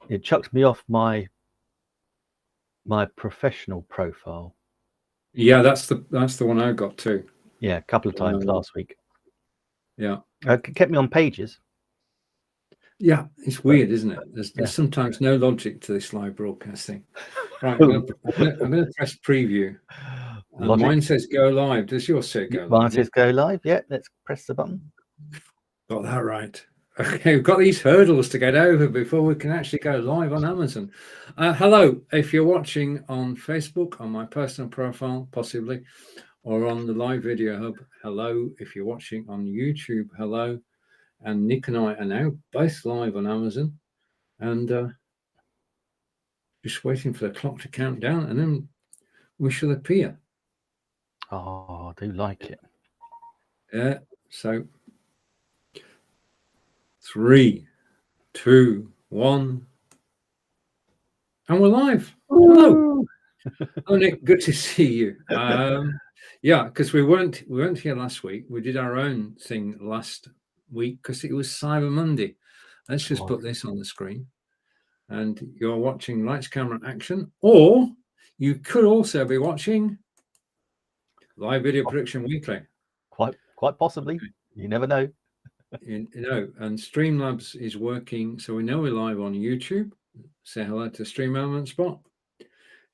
it chucked me off my professional profile. Yeah, that's the one I got too. Yeah, a couple of times last week. Yeah. It kept me on pages. Yeah, it's weird, isn't it? There's sometimes no logic to this live broadcasting. Right, I'm going to press preview. And mine says go live. Does yours say go live? Mine says go live. Yeah, let's press the button. Got that right. Okay, we've got these hurdles to get over before we can actually go live on Amazon. Hello, if you're watching on Facebook, on my personal profile, possibly, or on the live video hub, hello. If you're watching on YouTube, hello. And Nick and I are now both live on Amazon, and just waiting for the clock to count down, and then we shall appear. Oh, I do like it. Yeah, so 3, 2, 1, and we're live. Hello. Oh, Nick, good to see you. Yeah, because we weren't here last week. We did our own thing last week because it was Cyber Monday. Let's just put this on the screen. And you're watching Lights, Camera, Action, or you could also be watching Live Video Production Weekly. Quite possibly. You never know. You know, and Streamlabs is working, so we know we're live on YouTube. Say hello to Stream Element Spot,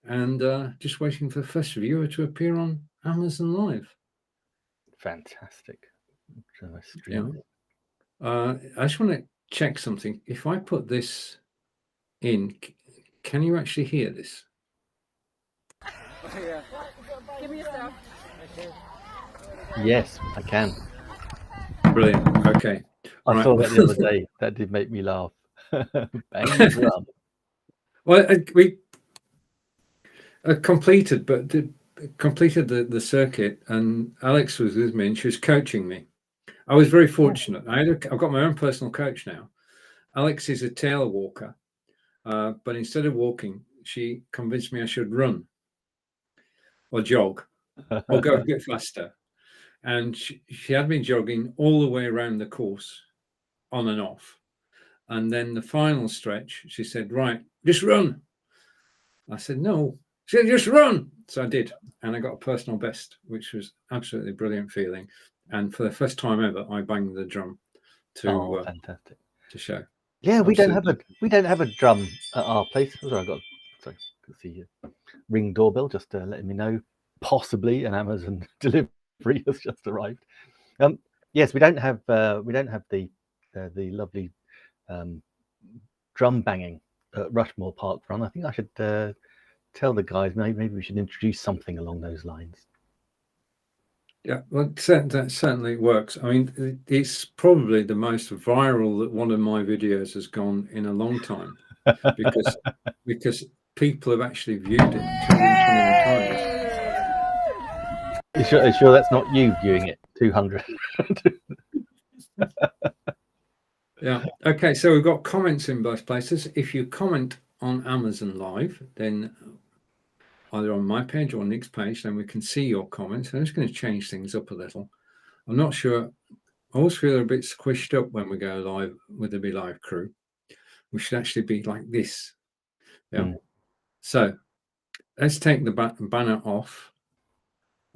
and just waiting for the first viewer to appear on Amazon Live. Fantastic. Yeah. I just want to check something. If I put this in, can you actually hear this? Yeah. Give me a sec. Yes, I can. Brilliant. Okay. I saw that the other day. That did make me laugh. Bang drum. Well, we completed the circuit, and Alex was with me, and she was coaching me. I was very fortunate. I've got my own personal coach now. Alex is a tail walker, but instead of walking, she convinced me I should run or jog or go a bit faster. And she had me jogging all the way around the course, on and off. And then the final stretch, she said, right, just run. I said, no. She said, just run. So I did. And I got a personal best, which was absolutely brilliant feeling. And for the first time ever, I banged the drum to fantastic to show. Yeah, we don't have a drum at our place. Sorry, I could see your ring doorbell just letting me know possibly an Amazon delivery has just arrived. Yes, we don't have the lovely drum banging at Rushmore Park Run. I think I should tell the guys maybe we should introduce something along those lines. Yeah, well, that certainly works. I mean, it's probably the most viral that one of my videos has gone in a long time, because people have actually viewed it 221 times. You sure that's not you viewing it 200? Yeah. Okay. So we've got comments in both places. If you comment on Amazon Live, then either on my page or Nick's page, then we can see your comments. I'm just going to change things up a little. I'm not sure. I always feel a bit squished up when we go live with the Be Live crew. We should actually be like this. Yeah. So let's take the banner off.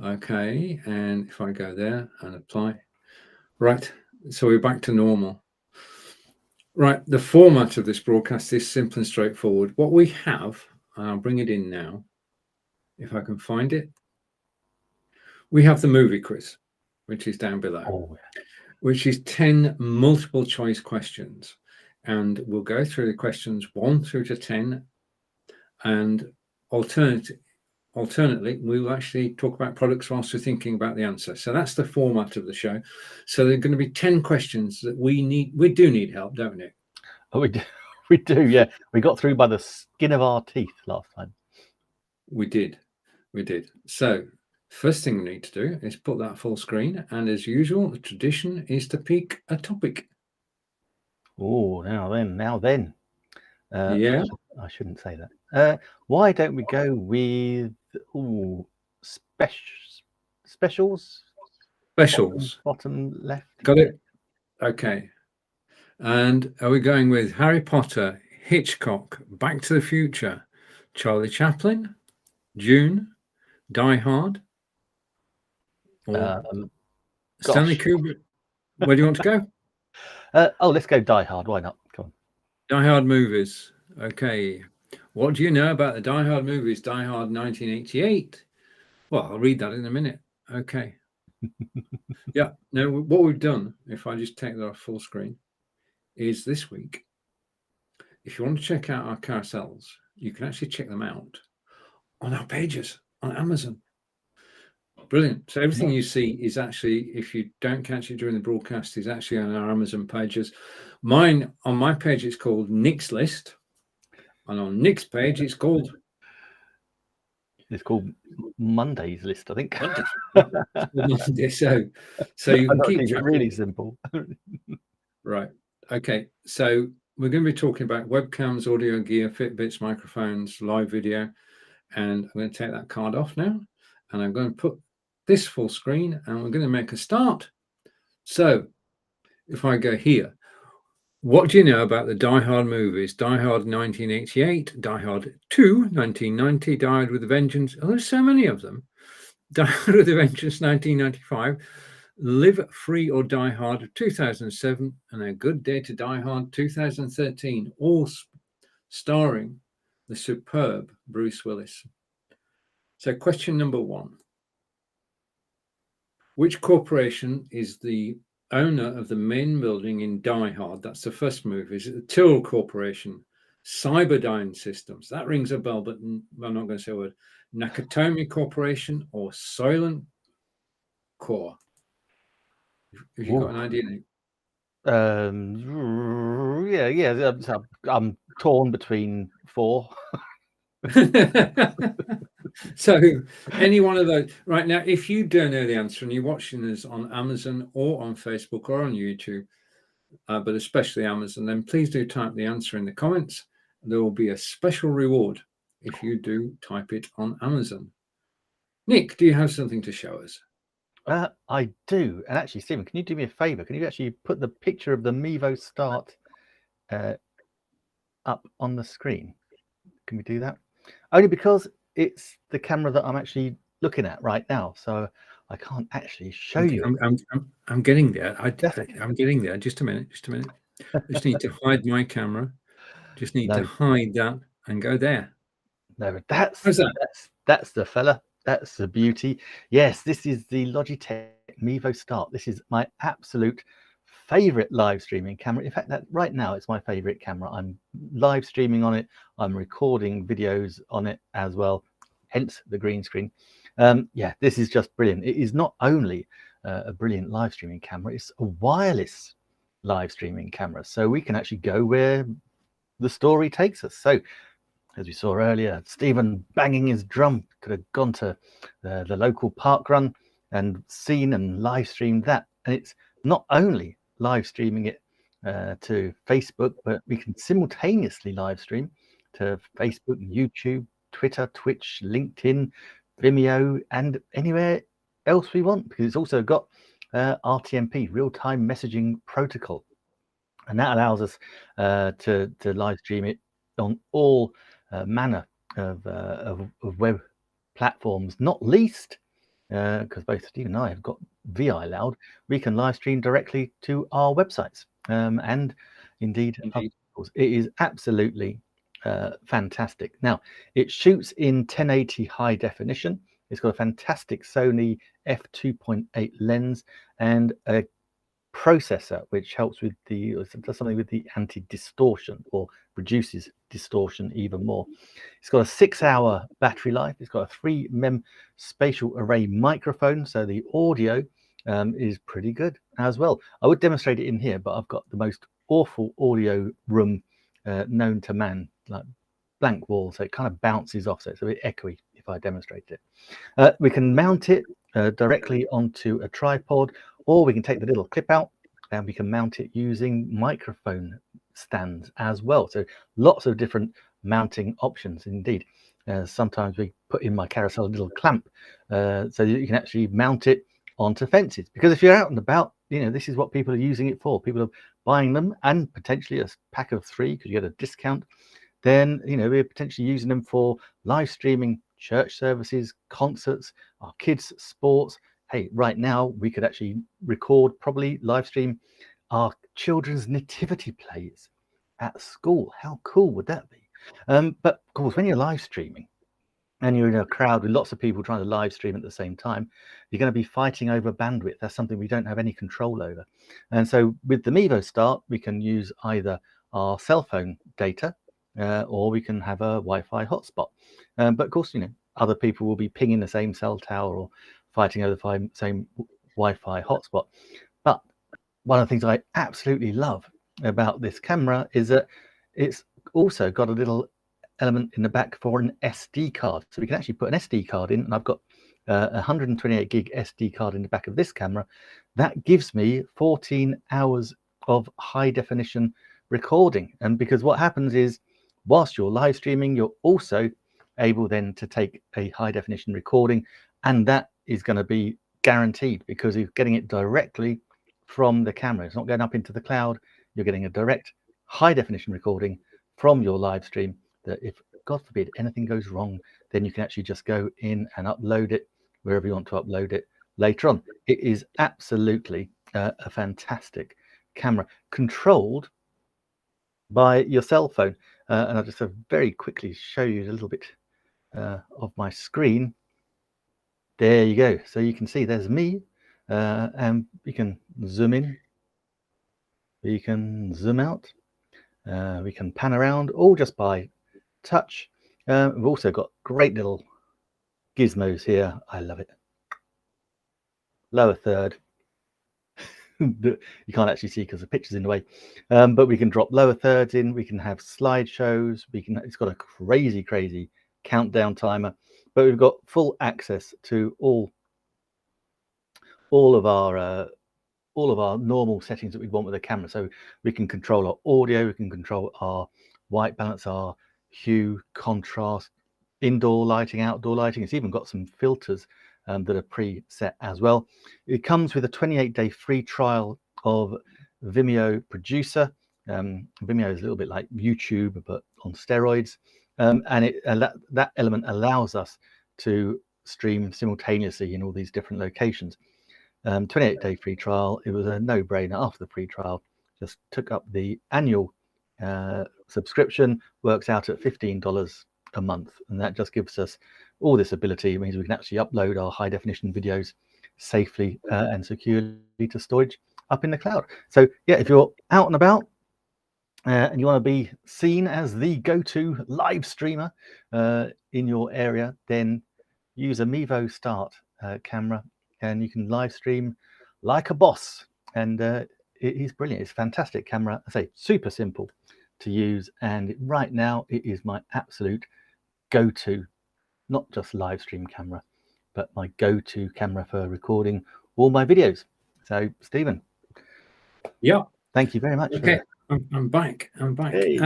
Okay. And if I go there and apply. Right. So we're back to normal. Right. The format of this broadcast is simple and straightforward. What we have, and I'll bring it in now, if I can find it. We have the movie quiz, which is down below, which is 10 multiple choice questions. And we'll go through the questions 1 through to 10. And alternately, we will actually talk about products whilst we're thinking about the answer. So that's the format of the show. So there are going to be 10 questions that we do need help, don't we, Nick? Oh, we do, yeah. We got through by the skin of our teeth last time. We did. So first thing we need to do is put that full screen. And as usual, the tradition is to pick a topic. Oh, now then. Yeah. I shouldn't say that. Why don't we go with specials? Bottom left. Got it. Okay. And are we going with Harry Potter, Hitchcock, Back to the Future, Charlie Chaplin, June, Die Hard, or Stanley Gosh. Kubrick? Where do you want to go? Oh, let's go Die Hard. Why not? Come on. Die Hard movies. Okay. What do you know about the Die Hard movies? Die Hard 1988. Well, I'll read that in a minute. Okay. Yeah. Now, what we've done, if I just take that off full screen, is this week, if you want to check out our carousels, you can actually check them out on our pages on Amazon. Brilliant. So everything you see is actually, if you don't catch it during the broadcast, is actually on our Amazon pages. Mine, on my page, it's called Nick's List. And on Nick's page, it's called Monday's List, I think. Monday. So you can keep it really simple. Right. Okay. So we're going to be talking about webcams, audio gear, Fitbits, microphones, live video. And I'm going to take that card off now. And I'm going to put this full screen and we're going to make a start. So if I go here, what do you know about the Die Hard movies? Die Hard 1988, Die Hard 2, 1990, Die Hard with a Vengeance. Oh, there's so many of them. Die Hard with a Vengeance, 1995. Live Free or Die Hard, 2007. And A Good Day to Die Hard, 2013. All starring the superb Bruce Willis. So question number 1. Which corporation is the owner of the main building in Die Hard? That's the first movie. Is it the Tyrrell Corporation, Cyberdyne Systems? That rings a bell, but I'm not going to say a word. Nakatomi Corporation or Soylent Corp? Have you got an idea, Nick? Yeah. I'm torn between 4. So any one of those right now, if you don't know the answer and you're watching us on Amazon or on Facebook or on YouTube, but especially Amazon, then please do type the answer in the comments. There will be a special reward if you do type it on Amazon. Nick, do you have something to show us? I do. And actually, Stephen, can you do me a favor? Can you actually put the picture of the Mevo Start up on the screen? Can we do that? Only because it's the camera that I'm actually looking at right now, so I can't actually show you. I'm getting there. I'm getting there. Just a minute. I just need to hide my camera. Just need to hide that and go there. No, that's the fella. That's the beauty. Yes, this is the Logitech Mevo Start. This is my absolute favorite live streaming camera. In fact, that right now it's my favorite camera. I'm live streaming on it. I'm recording videos on it as well, hence the green screen. Yeah, this is just brilliant. It is not only a brilliant live streaming camera, it's a wireless live streaming camera, so we can actually go where the story takes us. So as we saw earlier, Stephen banging his drum could have gone to the local park run and seen and live streamed that. And it's not only live streaming it to Facebook, but we can simultaneously live stream to Facebook, YouTube, Twitter, Twitch, LinkedIn, Vimeo, and anywhere else we want, because it's also got RTMP, real-time messaging protocol, and that allows us to live stream it on all manner of web platforms, not least because both Steve and I have got VI Loud. We can live stream directly to our websites, and indeed. It is absolutely fantastic. Now, it shoots in 1080 high definition. It's got a fantastic Sony f2.8 lens and a processor which helps with does something with the anti-distortion, or reduces distortion even more. It's got a 6-hour battery life. It's got a 3 mem spatial array microphone, so the audio is pretty good as well. I would demonstrate it in here, but I've got the most awful audio room known to man, like blank wall, so it kind of bounces off, so it's a bit echoey if I demonstrate it. We can mount it directly onto a tripod, or we can take the little clip out and we can mount it using microphone stands as well. So lots of different mounting options indeed. Sometimes we put in my carousel a little clamp so that you can actually mount it onto fences, because if you're out and about, this is what people are using it for. People are buying them, and potentially a pack of 3 because you get a discount. Then we're potentially using them for live streaming church services, concerts, our kids' sports. Hey, right now we could actually record, probably live stream our children's nativity plays at school. How cool would that be? But of course, when you're live streaming and you're in a crowd with lots of people trying to live stream at the same time, you're going to be fighting over bandwidth. That's something we don't have any control over. And so with the Mevo Start, we can use either our cell phone data or we can have a Wi-Fi hotspot. But of course, other people will be pinging the same cell tower or fighting over the same Wi-Fi hotspot. But one of the things I absolutely love about this camera is that it's also got a little element in the back for an SD card. So we can actually put an SD card in, and I've got a 128 gig SD card in the back of this camera. That gives me 14 hours of high definition recording. And because what happens is, whilst you're live streaming, you're also able then to take a high definition recording, and that is going to be guaranteed because you're getting it directly from the camera. It's not going up into the cloud. You're getting a direct high definition recording from your live stream, that if God forbid anything goes wrong, then you can actually just go in and upload it wherever you want to upload it later on. It is absolutely a fantastic camera, controlled by your cell phone. And I'll just very quickly show you a little bit of my screen. There you go. So you can see there's me, and we can zoom in, we can zoom out, we can pan around, all just by touch. We've also got great little gizmos here. I love it. Lower third. You can't actually see because the picture's in the way, but we can drop lower thirds in. We can have slideshows. It's got a crazy countdown timer, but we've got full access to all of our normal settings that we want with a camera. So we can control our audio, we can control our white balance, our hue, contrast, indoor lighting, outdoor lighting. It's even got some filters that are pre-set as well. It comes with a 28-day free trial of Vimeo Producer. Vimeo is a little bit like YouTube but on steroids, and that element allows us to stream simultaneously in all these different locations. 28-day free trial. It was a no-brainer after the free trial. Just took up the annual subscription. Works out at $15 a month, and that just gives us all this ability. It means we can actually upload our high definition videos safely and securely to storage up in the cloud. So yeah, if you're out and about and you want to be seen as the go-to live streamer in your area, then use a Mevo Start camera, and you can live stream like a boss. And it is brilliant. It's a fantastic camera. I say super simple to use, and right now it is my absolute go-to, not just live stream camera, but my go-to camera for recording all my videos. So Stephen, yeah, thank you very much. Okay, I'm back. Hey.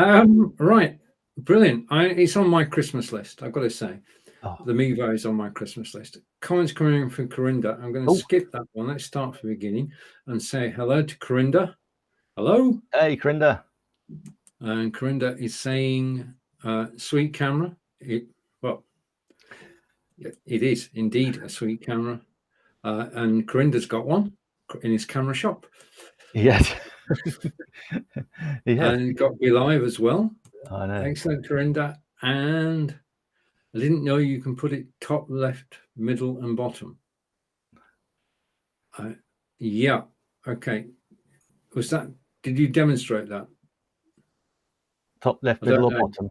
Right, brilliant. It's on my Christmas list, I've got to say. Oh. The Mevo is on my Christmas list. Comments coming in from Corinda. I'm going to skip that one. Let's start from the beginning and say hello to Corinda. Hello. Hey, Corinda. And Corinda is saying, sweet camera. It is indeed a sweet camera. And Corinda's got one in his camera shop. Yes. And got Be Live as well. I know. Excellent, Corinda. And I didn't know you can put it top, left, middle, and bottom. Yeah. Okay. Did you demonstrate that? Top, left, middle, or bottom?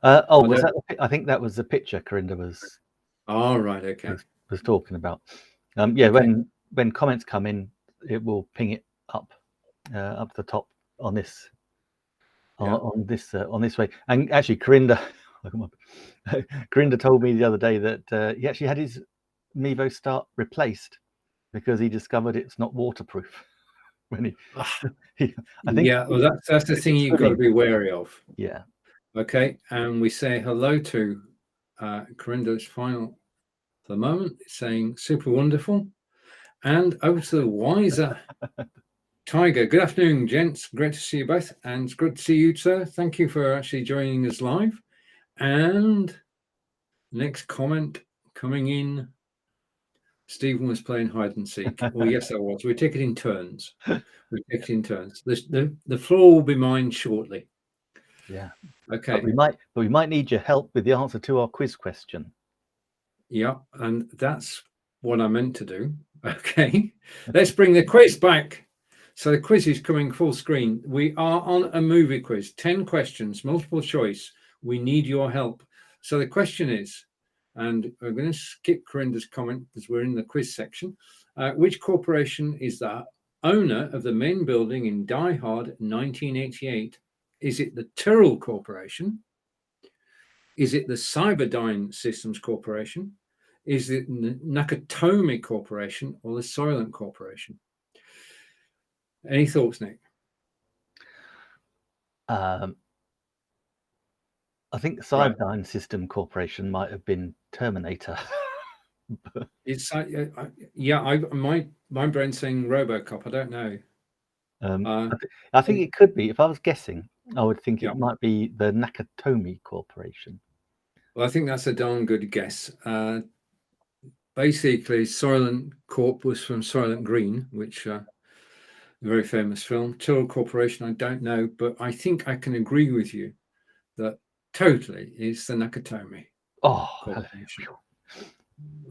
Was that? I think that was the picture Corinda was. Oh, right. Okay. Was talking about. Yeah. Okay. When comments come in, it will ping it up to the top on this. Yeah. On this way. And actually, Corinda told me the other day that he actually had his Mevo Start replaced because he discovered it's not waterproof. When I think. Yeah, well, that's the thing you've got to be wary of. Yeah. Okay, and we say hello to Corinda's final for the moment. It's saying super wonderful, And over to the wiser Tiger. Good afternoon, gents. Great to see you both. And it's good to see you, sir. Thank you for actually joining us live. And next comment coming in. Stephen was playing hide and seek. Well, yes, I was. We take it in turns. We take it in turns. The floor will be mine shortly. Yeah. Okay. But we might need your help with the answer to our quiz question. Yeah, and that's what I meant to do. Okay. Let's bring the quiz back. So the quiz is coming full screen. We are on a movie quiz, 10 questions, multiple choice. We need your help. So the question is, and we're going to skip Corinda's comment because we're in the quiz section. Which corporation is the owner of the main building in Die Hard 1988? Is it the Tyrrell Corporation? Is it the Cyberdyne Systems Corporation? Is it the Nakatomi Corporation or the Soylent Corporation? Any thoughts, Nick? I think the Cyberdyne System Corporation might have been Terminator. It's yeah. My brain's saying RoboCop. I don't know. I think it could be. If I was guessing, I would think Yeah. it might be the Nakatomi Corporation. Well, I think that's a darn good guess. Basically, Soylent Corp was from Soylent Green, which a very famous film. Tyrrell Corporation, I don't know, but I think I can agree with you that totally is the Nakatomi Corporation.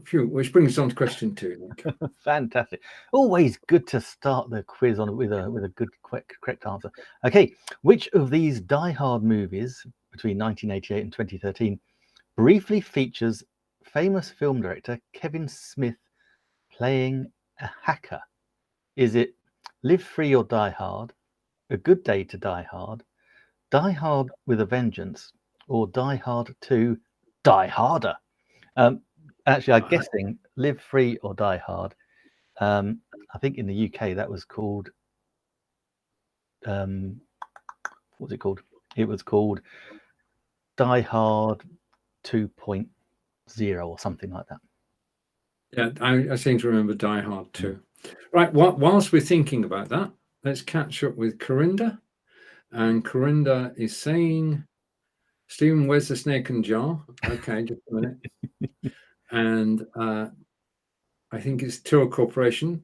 Phew, which brings us on to question 2, Nick. Fantastic. Always good to start the quiz on with a good, correct answer. Okay, which of these Die Hard movies between 1988 and 2013 briefly features famous film director Kevin Smith playing a hacker? Is it Live Free or Die Hard, A Good Day to Die Hard, Die Hard with a Vengeance, or Die Hard 2, Die Harder? Actually, I'm guessing Live Free or Die Hard. I think in the UK that was called, what was it called? It was called Die Hard 2.0 or something like that. Yeah, I seem to remember Die Hard 2. Right, whilst we're thinking about that, let's catch up with Corinda. And Corinda is saying, Stephen, where's the snake and jar? Okay, just a minute. And I think it's Tyrrell Corporation.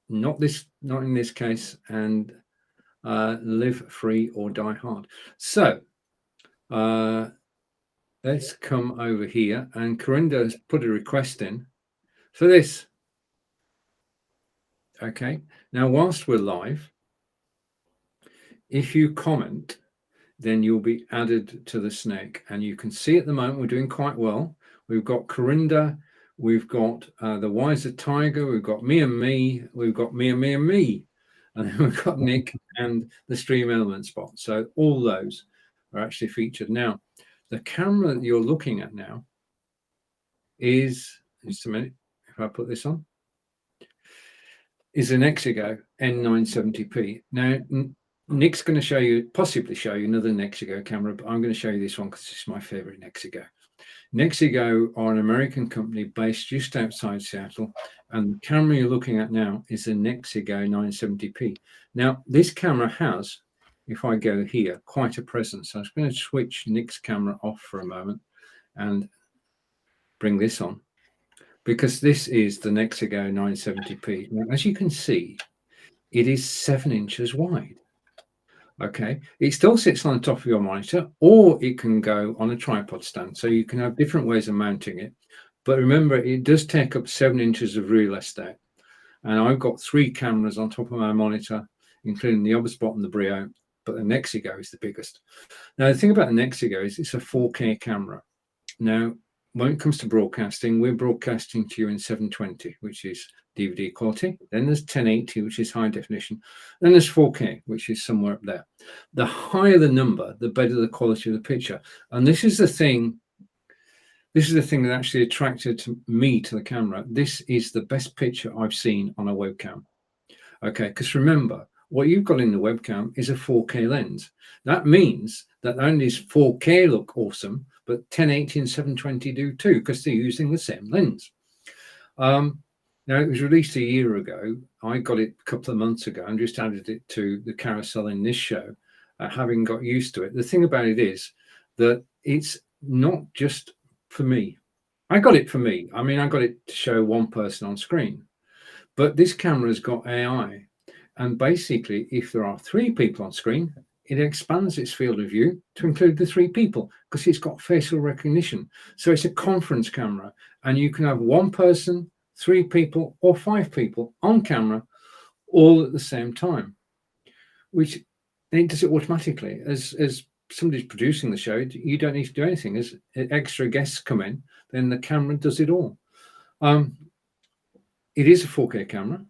Not in this case. And Live Free or Die Hard. So let's come over here. And Corinda has put a request in for this. Okay. Now, whilst we're live, if you comment, then you'll be added to the snake. And you can see at the moment we're doing quite well. We've got Corinda, we've got the Wiser Tiger, we've got me and me, we've got me and me and me, and then we've got Nick and the Stream Element spot. So all those are actually featured. Now, the camera that you're looking at now is, just a minute, if I put this on, is an Exigo N970p. Now, Nick's going to possibly show you another Nexigo camera, but I'm going to show you this one because it's my favorite Nexigo. Nexigo are an American company based just outside Seattle, and the camera you're looking at now is a Nexigo 970p. Now, this camera has, if I go here, quite a presence. So I'm going to switch Nick's camera off for a moment and bring this on, because this is the Nexigo 970p. Now, as you can see, it is 7 inches wide. Okay, it still sits on the top of your monitor, or it can go on a tripod stand. So you can have different ways of mounting it. But remember, it does take up 7 inches of real estate. And I've got 3 cameras on top of my monitor, including the Obspot and the Brio, but the Nexigo is the biggest. Now, the thing about the Nexigo is it's a 4K camera. Now, when it comes to broadcasting, we're broadcasting to you in 720, which is DVD quality. Then there's 1080, which is high definition. Then there's 4K, which is somewhere up there. The higher the number, the better the quality of the picture. And this is the thing. This is the thing that actually attracted me to the camera. This is the best picture I've seen on a webcam. Okay, because remember, what you've got in the webcam is a 4K lens. That means that not only does 4K look awesome, but 1080 and 720 do too, because they're using the same lens. Now, it was released a year ago. I got it a couple of months ago and just added it to the carousel in this show, having got used to it. The thing about it is that it's not just for me. I got it for me. I mean, I got it to show one person on screen. But this camera's got AI. And basically, if there are 3 people on screen, it expands its field of view to include the 3 people because it's got facial recognition. So it's a conference camera, and you can have 1 person, 3 people, or 5 people on camera all at the same time, which it does it automatically. As somebody's producing the show, you don't need to do anything. As extra guests come in, then the camera does it all. It is a 4K camera,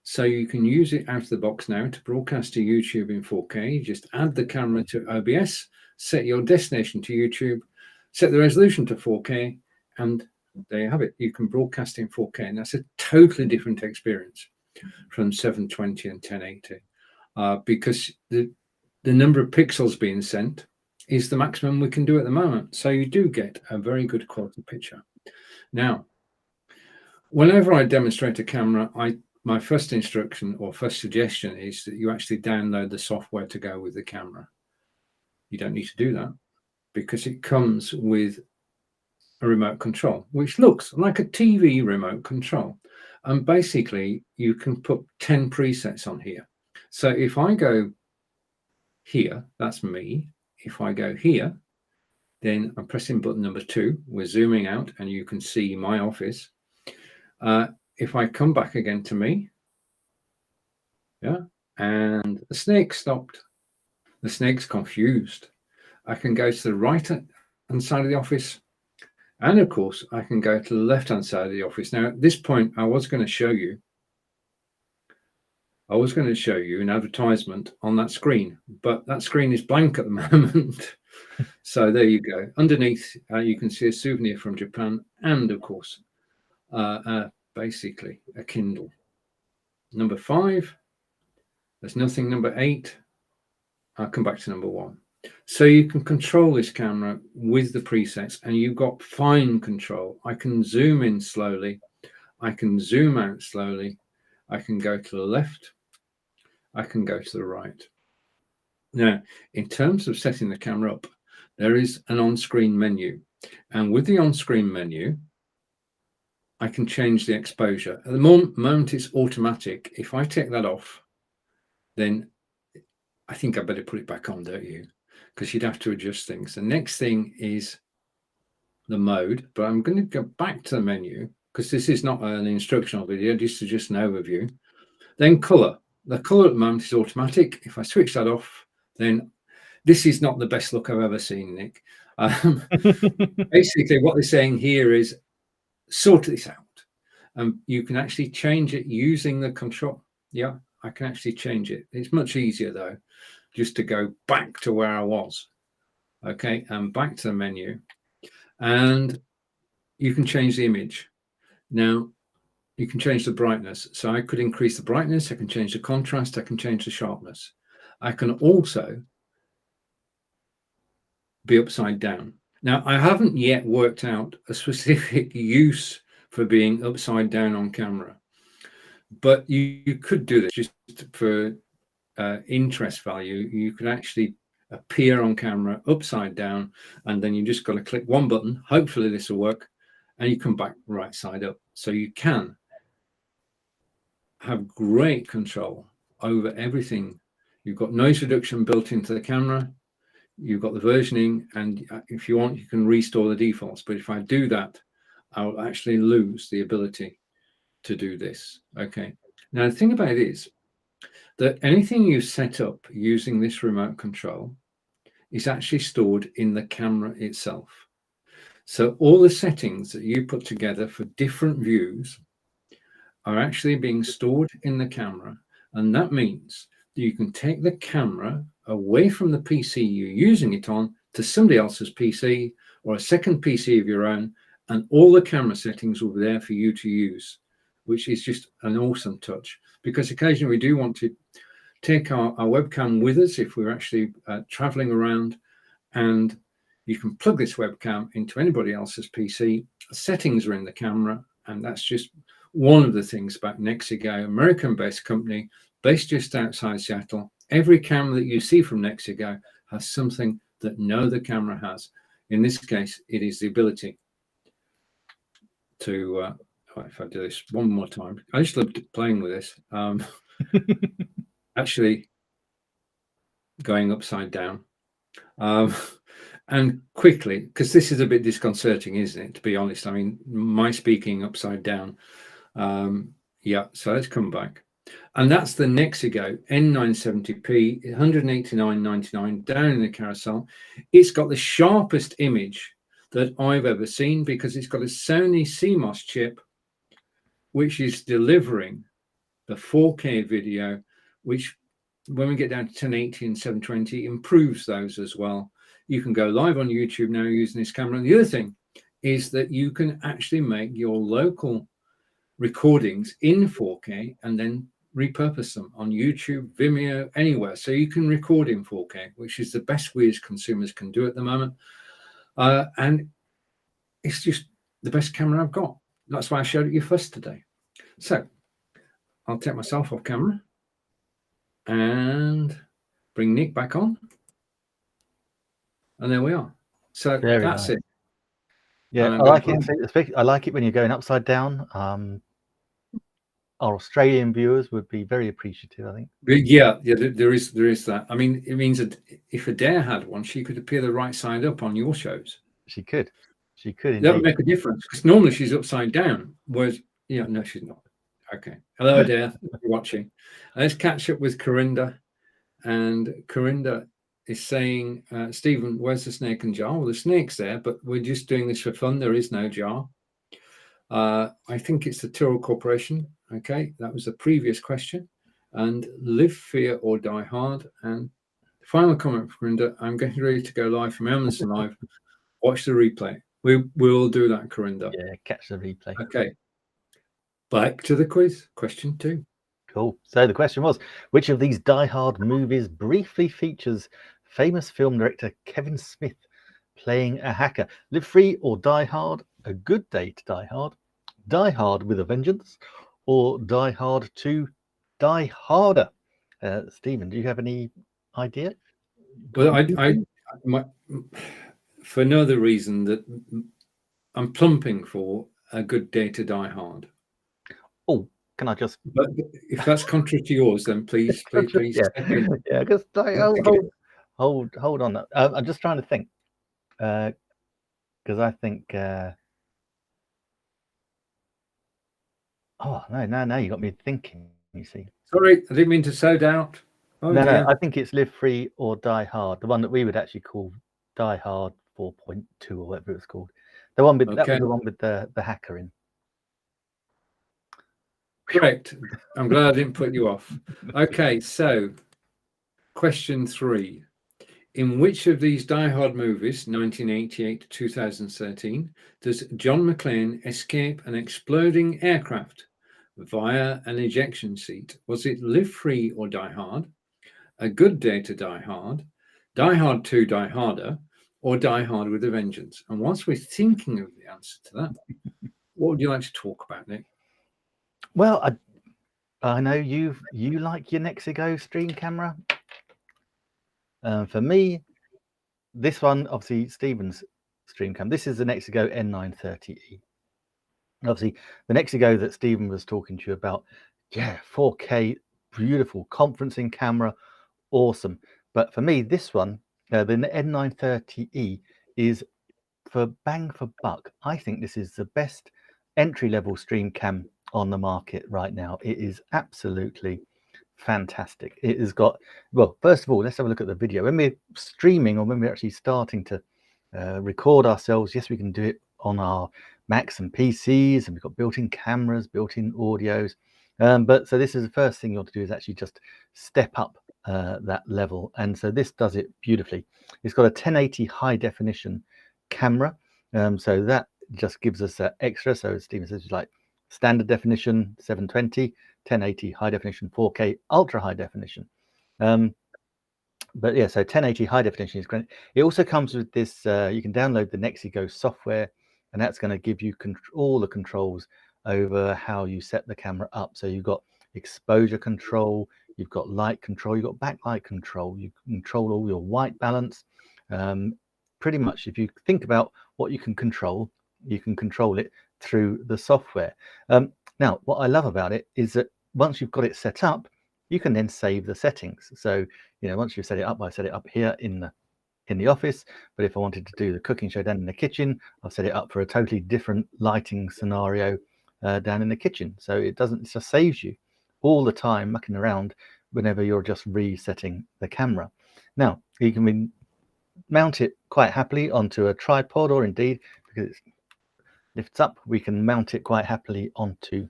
so you can use it out of the box now to broadcast to YouTube in 4K. You just add the camera to OBS, set your destination to YouTube, set the resolution to 4K, and there you have it. You can broadcast in 4K, and that's a totally different experience from 720 and 1080 because the number of pixels being sent is the maximum we can do at the moment. So you do get a very good quality picture. Now, whenever I demonstrate a camera, my first instruction or first suggestion is that you actually download the software to go with the camera. You don't need to do that because it comes with a remote control, which looks like a TV remote control. And basically, you can put 10 presets on here. So if I go here, that's me. If I go here, then I'm pressing button number 2. We're zooming out and you can see my office. If I come back again to me, yeah, and the snake stopped. The snake's confused. I can go to the right-hand side of the office. And of course, I can go to the left-hand side of the office. Now, at this point, I was going to show you an advertisement on that screen, but that screen is blank at the moment. So there you go. Underneath, you can see a souvenir from Japan and, of course, basically a Kindle. Number 5, there's nothing. Number 8, I'll come back to number 1. So you can control this camera with the presets, and you've got fine control. I can zoom in slowly. I can zoom out slowly. I can go to the left. I can go to the right. Now, in terms of setting the camera up, there is an on-screen menu. And with the on-screen menu, I can change the exposure. At the moment, it's automatic. If I take that off, then I think I better put it back on, don't you? Because you'd have to adjust things. The next thing is the mode, but I'm going to go back to the menu because this is not an instructional video, just an overview. Then color. The color at the moment is automatic. If I switch that off, then this is not the best look I've ever seen, Nick. Basically, what they're saying here is sort this out. You can actually change it using the control. Yeah, I can actually change it. It's much easier, though, just to go back to where I was. Okay, and back to the menu. And you can change the image. Now, you can change the brightness. So I could increase the brightness. I can change the contrast. I can change the sharpness. I can also be upside down. Now, I haven't yet worked out a specific use for being upside down on camera, but you could do this just for interest value. You could actually appear on camera upside down, and then you just got to click one button. Hopefully this will work, and you come back right side up. So you can have great control over everything. You've got noise reduction built into the camera. You've got the versioning, and if you want, you can restore the defaults. But if I do that, I'll actually lose the ability to do this. Okay. Now, the thing about it is that anything you set up using this remote control is actually stored in the camera itself. So all the settings that you put together for different views are actually being stored in the camera. And that means that you can take the camera away from the PC you're using it on to somebody else's PC or a second PC of your own, and all the camera settings will be there for you to use, which is just an awesome touch. Because occasionally we do want to take our webcam with us if we're actually traveling around, and you can plug this webcam into anybody else's PC. The settings are in the camera, and that's just one of the things about Nexigo, American-based company, based just outside Seattle. Every camera that you see from Nexigo has something that no other camera has. In this case, it is the ability to, if I do this one more time, I just loved playing with this. Actually going upside down. And quickly, because this is a bit disconcerting, isn't it, to be honest? I mean, my speaking upside down. Yeah, so let's come back. And that's the Nexigo N970p, 189.99 down in the carousel. It's got the sharpest image that I've ever seen because it's got a Sony CMOS chip, which is delivering the 4K video, which when we get down to 1080 and 720 improves those as well. You can go live on YouTube now using this camera. And the other thing is that you can actually make your local recordings in 4K and then repurpose them on YouTube, Vimeo, anywhere. So you can record in 4K, which is the best we as consumers can do at the moment. And it's just the best camera I've got. That's why I showed it you first today. So I'll take myself off camera and bring Nick back on. And there we are. So Very that's nice. it. Yeah, I like it. I like it when you're going upside down. Our Australian viewers would be very appreciative, I think. Yeah, there is that. I mean, it means that if Adair had one, she could appear the right side up on your shows. She could indeed. That would make a difference because normally she's upside down. Whereas, yeah, no, she's not. Okay. Hello, Adair. You're watching. Let's catch up with Corinda. And Corinda is saying, Stephen, where's the snake and jar? Well, the snake's there, but we're just doing this for fun. There is no jar. I think it's the Tyrrell Corporation. Okay, that was the previous question. And live, fear, or die hard. And final comment from Corinda, I'm getting ready to go live from Amazon Live. Watch the replay. We'll do that, Corinda. Yeah, catch the replay. Okay. Back to the quiz. Question 2. Cool. So the question was, which of these Die Hard movies briefly features famous film director Kevin Smith playing a hacker? Live Free or Die Hard, A Good Day to Die Hard, Die Hard with a Vengeance, or Die Hard 2, Die Harder? Stephen, do you have any idea? Well, for no other reason that I'm plumping for A Good Day to Die Hard. Oh, can I just? But if that's contrary to yours, then please. Yeah, just hold on. I'm just trying to think, because I think. Oh no! You got me thinking. You see. Sorry, I didn't mean to sow doubt. Oh, no, I think it's Live Free or Die Hard, the one that we would actually call Die Hard 4.2 or whatever it was called. The one with that was the one with the hacker in. Correct. I'm glad I didn't put you off. Okay, so question 3. In which of these Die Hard movies, 1988 to 2013, does John McClane escape an exploding aircraft via an ejection seat? Was it Live Free or Die Hard, A Good Day to Die Hard, Die Hard 2, Die Harder, or Die Hard with a Vengeance? And whilst we're thinking of the answer to that, what would you like to talk about, Nick? Well, I know you like your Nexigo stream camera. For me, this one, obviously Stephen's stream cam. This is the Nexigo N930E. Obviously, the Nexigo that Stephen was talking to you about, yeah, 4K, beautiful conferencing camera, awesome. But for me, this one, the N930E, is for bang for buck. I think this is the best entry-level stream cam on the market right now. It is absolutely fantastic. It has got, well, first of all, let's have a look at the video. When we're streaming or when we're actually starting to record ourselves, yes, we can do it on our Macs and PCs, and we've got built-in cameras, built-in audios. But so this is the first thing you want to do is actually just step up that level. And so this does it beautifully. It's got a 1080 high definition camera. So that just gives us extra. So as Stephen says, like standard definition, 720, 1080 high definition, 4K ultra high definition. But yeah, so 1080 high definition is great. It also comes with this, you can download the Nexigo software, and that's going to give you all the controls over how you set the camera up. So you've got exposure control, you've got light control, you've got backlight control, you control all your white balance. Pretty much, if you think about what you can control it through the software. Now, what I love about it is that once you've got it set up, you can then save the settings. So, once you've set it up, I set it up here in the office, but if I wanted to do the cooking show down in the kitchen, I've set it up for a totally different lighting scenario down in the kitchen. So it just saves you all the time mucking around whenever you're just resetting the camera. Now, you can mount it quite happily onto a tripod, or indeed, because it lifts up, we can mount it quite happily onto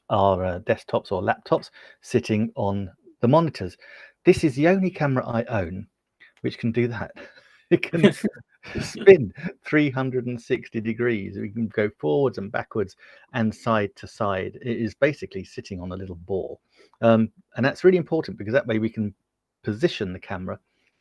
our desktops or laptops sitting on the monitors. This is the only camera I own which can do that. It can spin 360 degrees. We can go forwards and backwards and side to side. It is basically sitting on a little ball. And that's really important because that way we can position the camera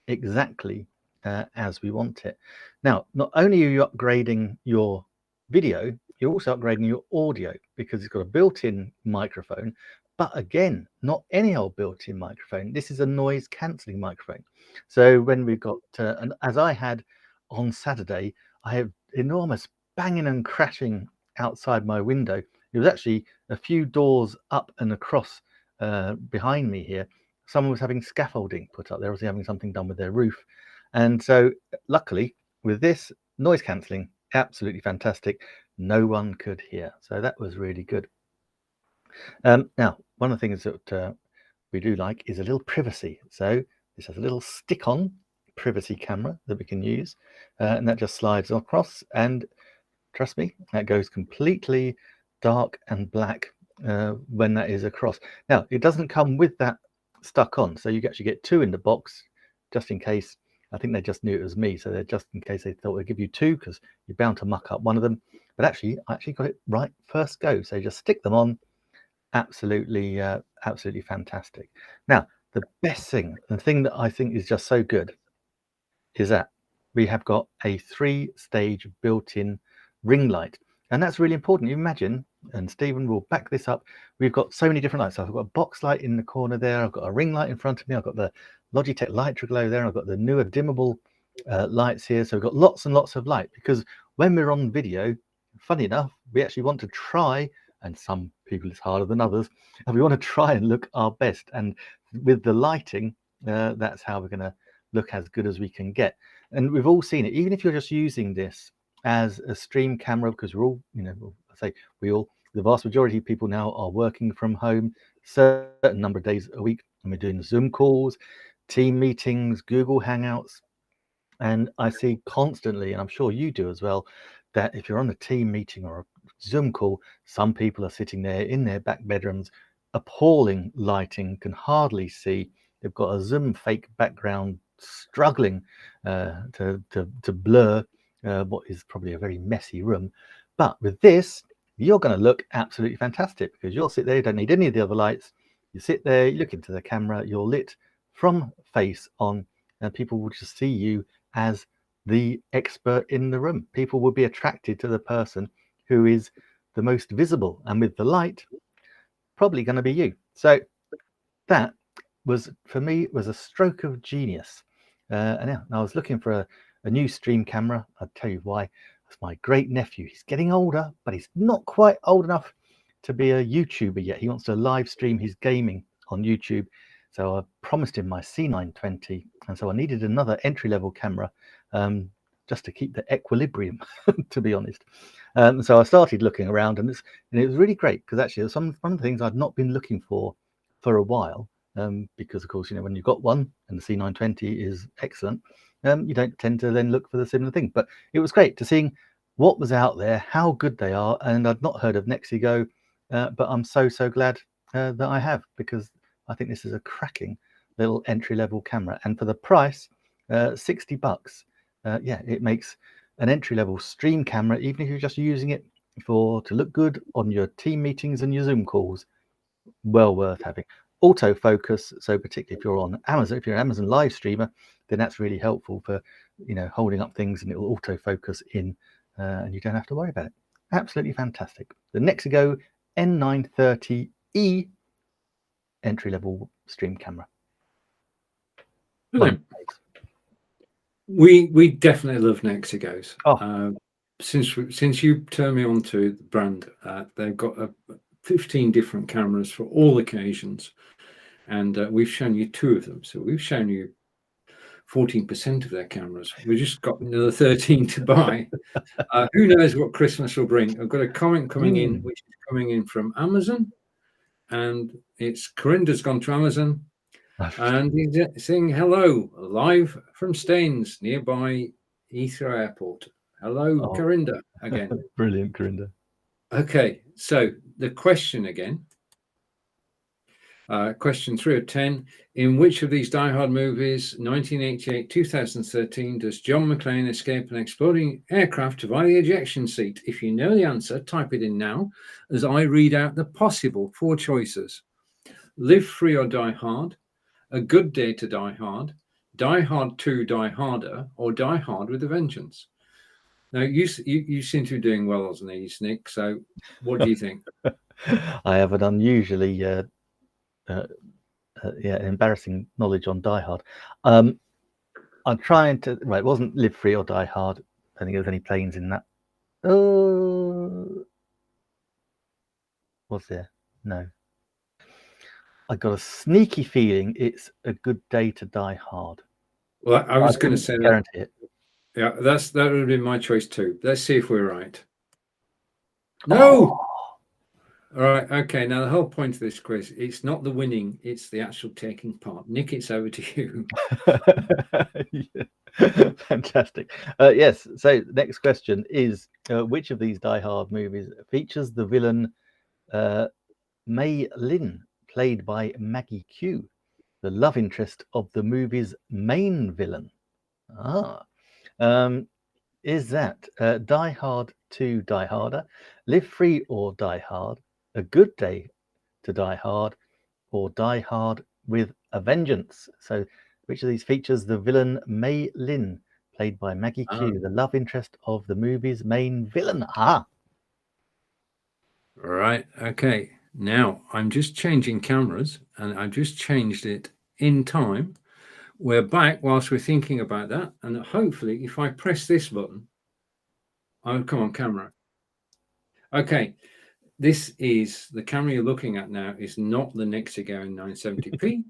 exactly as we want it. Now, not only are you upgrading your video, you're also upgrading your audio because it's got a built-in microphone. But again, not any old built-in microphone. This is a noise cancelling microphone. So when we've got, and as I had on Saturday, I have enormous banging and crashing outside my window. It was actually a few doors up and across behind me here. Someone was having scaffolding put up. They're obviously having something done with their roof. And so luckily with this noise cancelling, absolutely fantastic. No one could hear. So that was really good. Now, one of the things that we do like is a little privacy. So this has a little stick-on privacy camera that we can use, and that just slides across, and trust me, that goes completely dark and black when that is across. Now, it doesn't come with that stuck on, so you actually get two in the box just in case. I think they just knew it was me, so they're just in case they thought they'd give you two because you're bound to muck up one of them. But actually, I actually got it right first go, so just stick them on. Absolutely fantastic. Now, the best thing, the thing that I think is just so good, is that we have got a 3-stage built-in ring light, and that's really important. You imagine, and Stephen will back this up, we've got so many different lights. So I've got a box light in the corner there, I've got a ring light in front of me, I've got the Logitech Lightroglow there, I've got the newer dimmable lights here. So we've got lots and lots of light, because when we're on video, funny enough, we actually want to try, and some people it's harder than others, and we want to try and look our best. And with the lighting, that's how we're going to look as good as we can get. And we've all seen it, even if you're just using this as a stream camera, because we're all, the vast majority of people now are working from home certain number of days a week, and we're doing Zoom calls, team meetings, Google Hangouts. And I see constantly, and I'm sure you do as well, that if you're on a team meeting or a Zoom call, some people are sitting there in their back bedrooms, appalling lighting, can hardly see. They've got a Zoom fake background, struggling to blur what is probably a very messy room. But with this, you're going to look absolutely fantastic, because you'll sit there, you don't need any of the other lights. You sit there, you look into the camera, you're lit from face on, and people will just see you as the expert in the room. People will be attracted to the person who is the most visible, and with the light, probably going to be you. So that was, for me, was a stroke of genius. And I was looking for a new stream camera. I'll tell you why. It's my great nephew. He's getting older, but he's not quite old enough to be a YouTuber yet. He wants to live stream his gaming on YouTube. So I promised him my C920, and so I needed another entry-level camera just to keep the equilibrium, to be honest. So I started looking around, and it was really great, because actually it was one of the things I'd not been looking for a while, because of course, when you've got one and the C920 is excellent, you don't tend to then look for the similar thing. But it was great to seeing what was out there, how good they are, and I'd not heard of Nexigo, but I'm so glad that I have, because I think this is a cracking little entry-level camera, and for the price, $60. Yeah, it makes an entry-level stream camera, even if you're just using it to look good on your team meetings and your Zoom calls, well worth having. Autofocus, so particularly if you're on Amazon, if you're an Amazon live streamer, then that's really helpful for holding up things, and it will autofocus in, and you don't have to worry about it. absolutely fantastic. The Nexigo N930E entry-level stream camera. Brilliant. We definitely love Nexigos. Oh. Since you turned me on to the brand, they've got 15 different cameras for all occasions, and we've shown you 2 of them. So we've shown you 14% of their cameras. We just got another 13 to buy. Who knows what Christmas will bring? I've got a comment coming in, which is coming in from Amazon, and it's Corinda's gone to Amazon, and he's saying hello, live from Staines, nearby Heathrow Airport. Hello, Corinda, again. Brilliant, Corinda. Okay, so the question again. Question 3 of 10. In which of these Die Hard movies, 1988, 2013, does John McClane escape an exploding aircraft via the ejection seat? If you know the answer, type it in now as I read out the possible 4 choices. Live Free or Die Hard, A Good Day to Die Hard, Die Hard 2, Die Harder, or Die Hard with a Vengeance. Now, you seem to be doing well on these, Nick, so what do you think? I have an unusually embarrassing knowledge on Die Hard. I'm trying to. Right, it wasn't Live Free or Die Hard. I don't think there was any planes in that. Was there? No. I got a sneaky feeling it's A Good Day to Die Hard. Well, I was going to say guarantee it. Yeah, that would have been my choice too. Let's see if we're right. No. All right. Okay. Now the whole point of this quiz, it's not the winning, it's the actual taking part. Nick, it's over to you. Fantastic. Yes. So the next question is, which of these Die Hard movies features the villain Mei Lin, played by Maggie Q, the love interest of the movie's main villain? Is that Die Hard 2, Die Harder, Live Free or Die Hard, A Good Day to Die Hard, or Die Hard with a Vengeance? So which of these features the villain Mei Lin, played by Maggie Q, the love interest of the movie's main villain? Right. Okay. Now I'm just changing cameras, and I've just changed it in time. We're back whilst we're thinking about that, and hopefully if I press this button, I'll come on camera. Okay, this is the camera you're looking at now is not the Nexigo in 970p.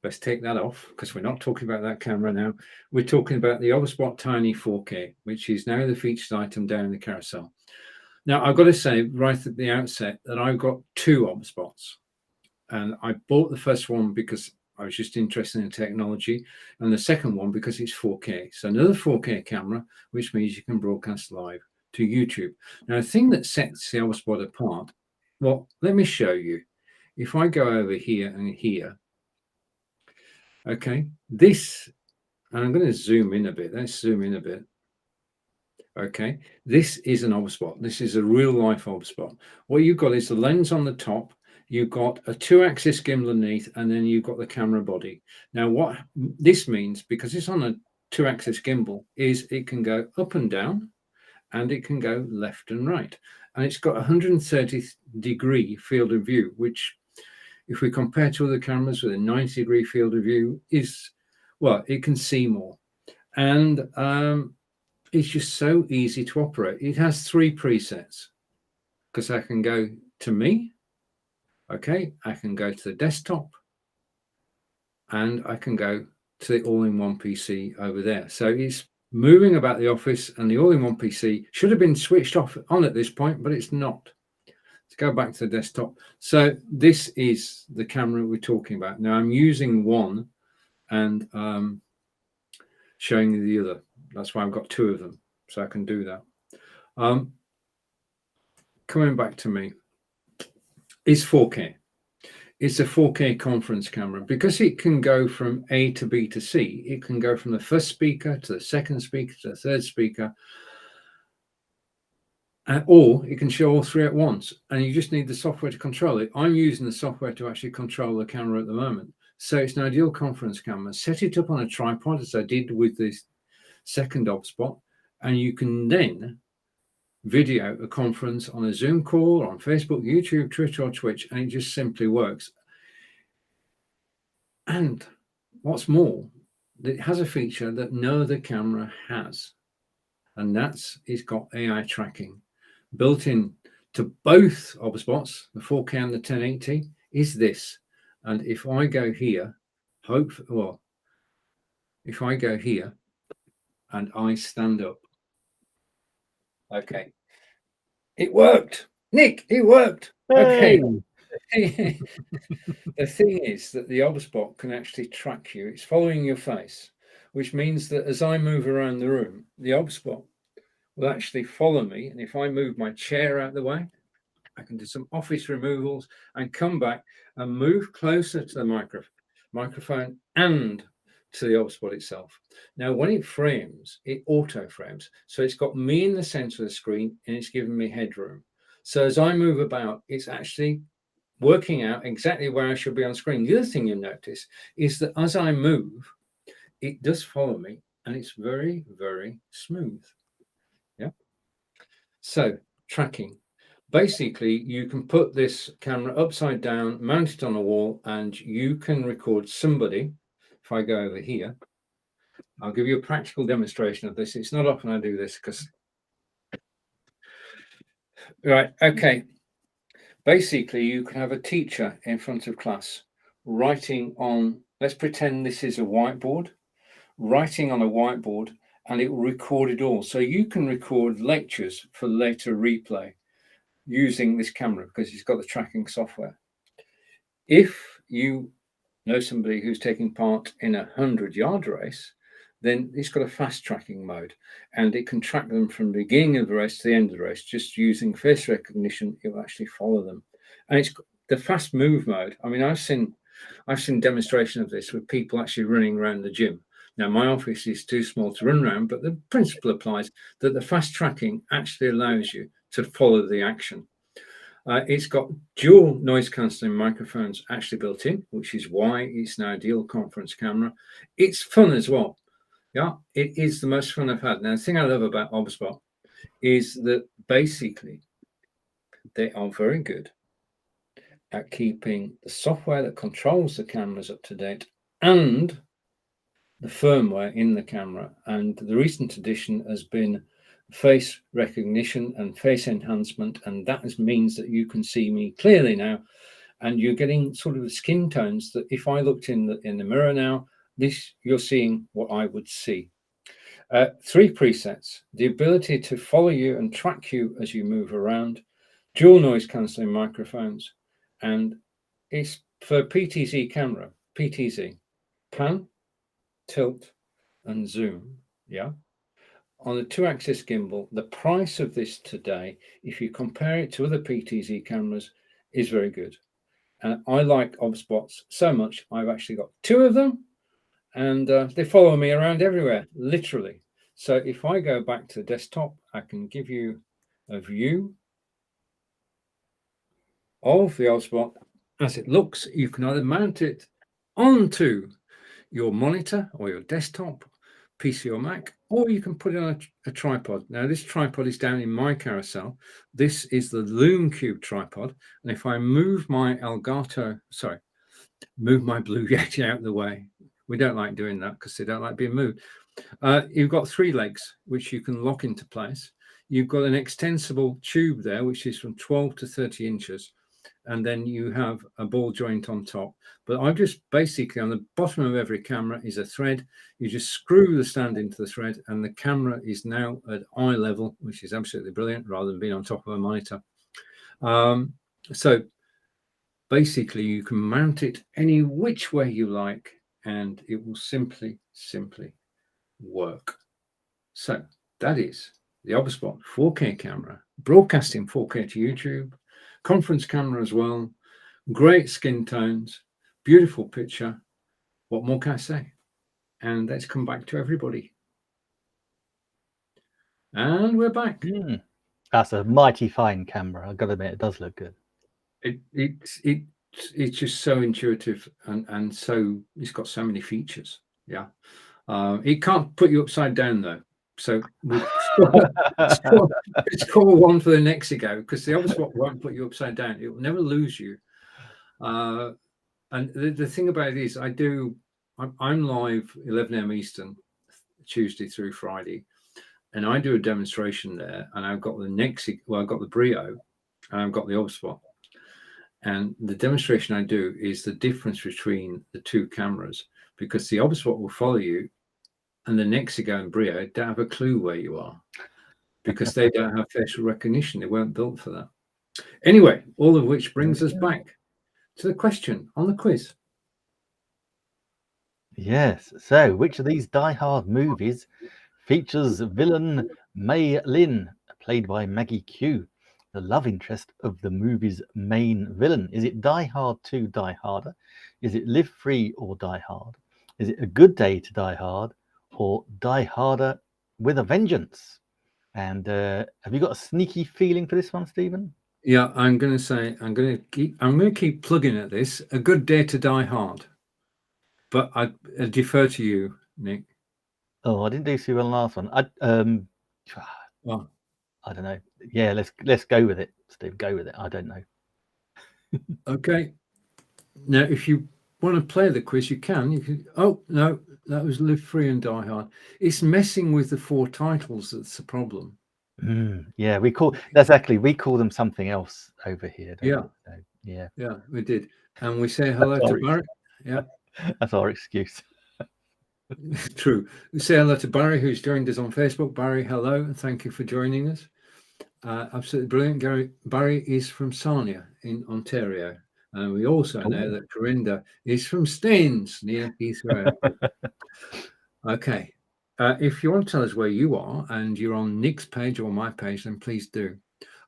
Let's take that off because we're not talking about that camera now. We're talking about the Obspot Tiny 4K, which is now the featured item down the carousel. Now, I've got to say right at the outset that I've got 2 Obspots, and I bought the first one because I was just interested in technology, and the second one because it's 4K. So another 4K camera, which means you can broadcast live to YouTube. Now, the thing that sets the Obspot apart, well, let me show you. If I go over here and here, okay, this, and I'm going to zoom in a bit. Let's zoom in a bit. Okay, this is an Obspot. This is a real life Obspot. What you've got is the lens on the top. You've got a 2-axis gimbal underneath, and then you've got the camera body. Now, what this means, because it's on a 2-axis gimbal, is it can go up and down, and it can go left and right. And it's got 130-degree field of view, which, if we compare to other cameras with a 90-degree field of view, is, well, it can see more. And it's just so easy to operate. It has 3 presets, because I can go to me. Okay, I can go to the desktop, and I can go to the all-in-one PC over there. So it's moving about the office, and the all-in-one PC should have been switched off on at this point, but it's not. Let's go back to the desktop. So this is the camera we're talking about. Now I'm using one and showing you the other. That's why I've got 2 of them, so I can do that. Coming back to me. It's 4K. It's a 4K conference camera. Because it can go from A to B to C, it can go from the first speaker to the second speaker to the third speaker, or it can show all 3 at once, and you just need the software to control it. I'm using the software to actually control the camera at the moment. So it's an ideal conference camera. Set it up on a tripod, as I did with this second Obspot, and you can then video a conference on a Zoom call, on Facebook, YouTube, Twitter, or Twitch, and it just simply works. And what's more, it has a feature that no other camera has, and it's got AI tracking built in to both OBSBots, the 4K and the 1080, is this. And if I go here, if I go here and I stand up, okay, it worked. Nick, it worked. Okay. Hey! The thing is that the OBSBot can actually track you. It's following your face, which means that as I move around the room, the OBSBot will actually follow me. And if I move my chair out of the way, I can do some office removals and come back and move closer to the microphone and to the OBSBot itself. Now, when it frames, it auto frames. So it's got me in the center of the screen and it's giving me headroom. So as I move about, it's actually working out exactly where I should be on screen. The other thing you'll notice is that as I move, it does follow me and it's very, very smooth. Yeah. So tracking. Basically, you can put this camera upside down, mount it on a wall, and you can record somebody. If I go over here, I'll give you a practical demonstration of this. It's not often I do this because, right, okay. Basically, you can have a teacher in front of class writing on, let's pretend this is a whiteboard, writing on a whiteboard, and it will record it all. So you can record lectures for later replay using this camera because it's got the tracking software. If you know somebody who's taking part in a 100-yard race, then it's got a fast tracking mode and it can track them from the beginning of the race to the end of the race. Just using face recognition, it will actually follow them. And it's the fast move mode. I mean, I've seen demonstration of this with people actually running around the gym. Now, my office is too small to run around, but the principle applies that the fast tracking actually allows you to follow the action. It's got dual noise cancelling microphones actually built in, which is why it's now a dual conference camera. It's fun as well. Yeah, it is the most fun I've had. Now, the thing I love about OBSBot is that basically they are very good at keeping the software that controls the cameras up to date and the firmware in the camera. And the recent addition has been face recognition and face enhancement, and that means that you can see me clearly now, and you're getting sort of the skin tones that if I looked in the mirror now, you're seeing what I would see. 3 presets: the ability to follow you and track you as you move around, dual noise cancelling microphones, and it's for PTZ camera, PTZ, pan, tilt, and zoom. Yeah. On the 2-axis gimbal, the price of this today, if you compare it to other PTZ cameras, is very good. And I like OBSBots so much, I've actually got 2 of them, and they follow me around everywhere, literally. So if I go back to the desktop, I can give you a view of the OBSBot as it looks. You can either mount it onto your monitor or your desktop, PC or Mac, or you can put it on a tripod. Now, this tripod is down in my carousel. This is the Loom Cube tripod. And if I move my move my Blue Yeti out of the way, we don't like doing that because they don't like being moved. You've got 3 legs, which you can lock into place. You've got an extensible tube there, which is from 12 to 30 inches. And then you have a ball joint on top. But I've just basically, on the bottom of every camera is a thread. You just screw the stand into the thread and the camera is now at eye level, which is absolutely brilliant rather than being on top of a monitor. So basically you can mount it any which way you like and it will simply work. So that is the OBSBot 4K camera, broadcasting 4K to YouTube, conference camera as well, great skin tones, beautiful picture. What more can I say? And let's come back to everybody. And we're back. That's a mighty fine camera. I've got to admit, it does look good. It's just so intuitive and so it's got so many features. Yeah. It can't put you upside down though. So we score one for the Nexigo, because the obvious what won't put you upside down. It will never lose you. And the thing about it is, I'm live 11 a.m. Eastern, Tuesday through Friday, and I do a demonstration there. And I've got the Nexigo, well, I've got the Brio, and I've got the Obspot. And the demonstration I do is the difference between the two cameras, because the Obspot will follow you, and the Nexigo and Brio don't have a clue where you are, because they don't have facial recognition. They weren't built for that. Anyway, all of which brings us back to the question on the quiz. Yes. So, which of these Die Hard movies features villain Mei Lin, played by Maggie Q, the love interest of the movie's main villain? Is it Die Hard 2, Die Harder? Is it Live Free or Die Hard? Is it A Good Day to Die Hard, or Die Harder with a Vengeance? And have you got a sneaky feeling for this one, Stephen? Yeah, I'm going to keep plugging at this. A Good Day to Die Hard, but I defer to you, Nick. Oh, I didn't do so well on the last one. Well, I don't know. Yeah, let's go with it, Steve. Go with it. I don't know. okay. Now, if you want to play the quiz, you can. You can. Oh no, that was Live Free and Die Hard. It's messing with the 4 titles that's the problem. Yeah, we call them something else over here. Yeah. We? So, yeah, we did, and we say hello to Barry. Yeah, that's our excuse. True. We say hello to Barry, who's joined us on Facebook. Barry, hello, and thank you for joining us. Absolutely brilliant. Barry is from Sarnia in Ontario, and we also know that Corinda is from Staines near Heathrow. Okay. If you want to tell us where you are and you're on Nick's page or my page, then please do.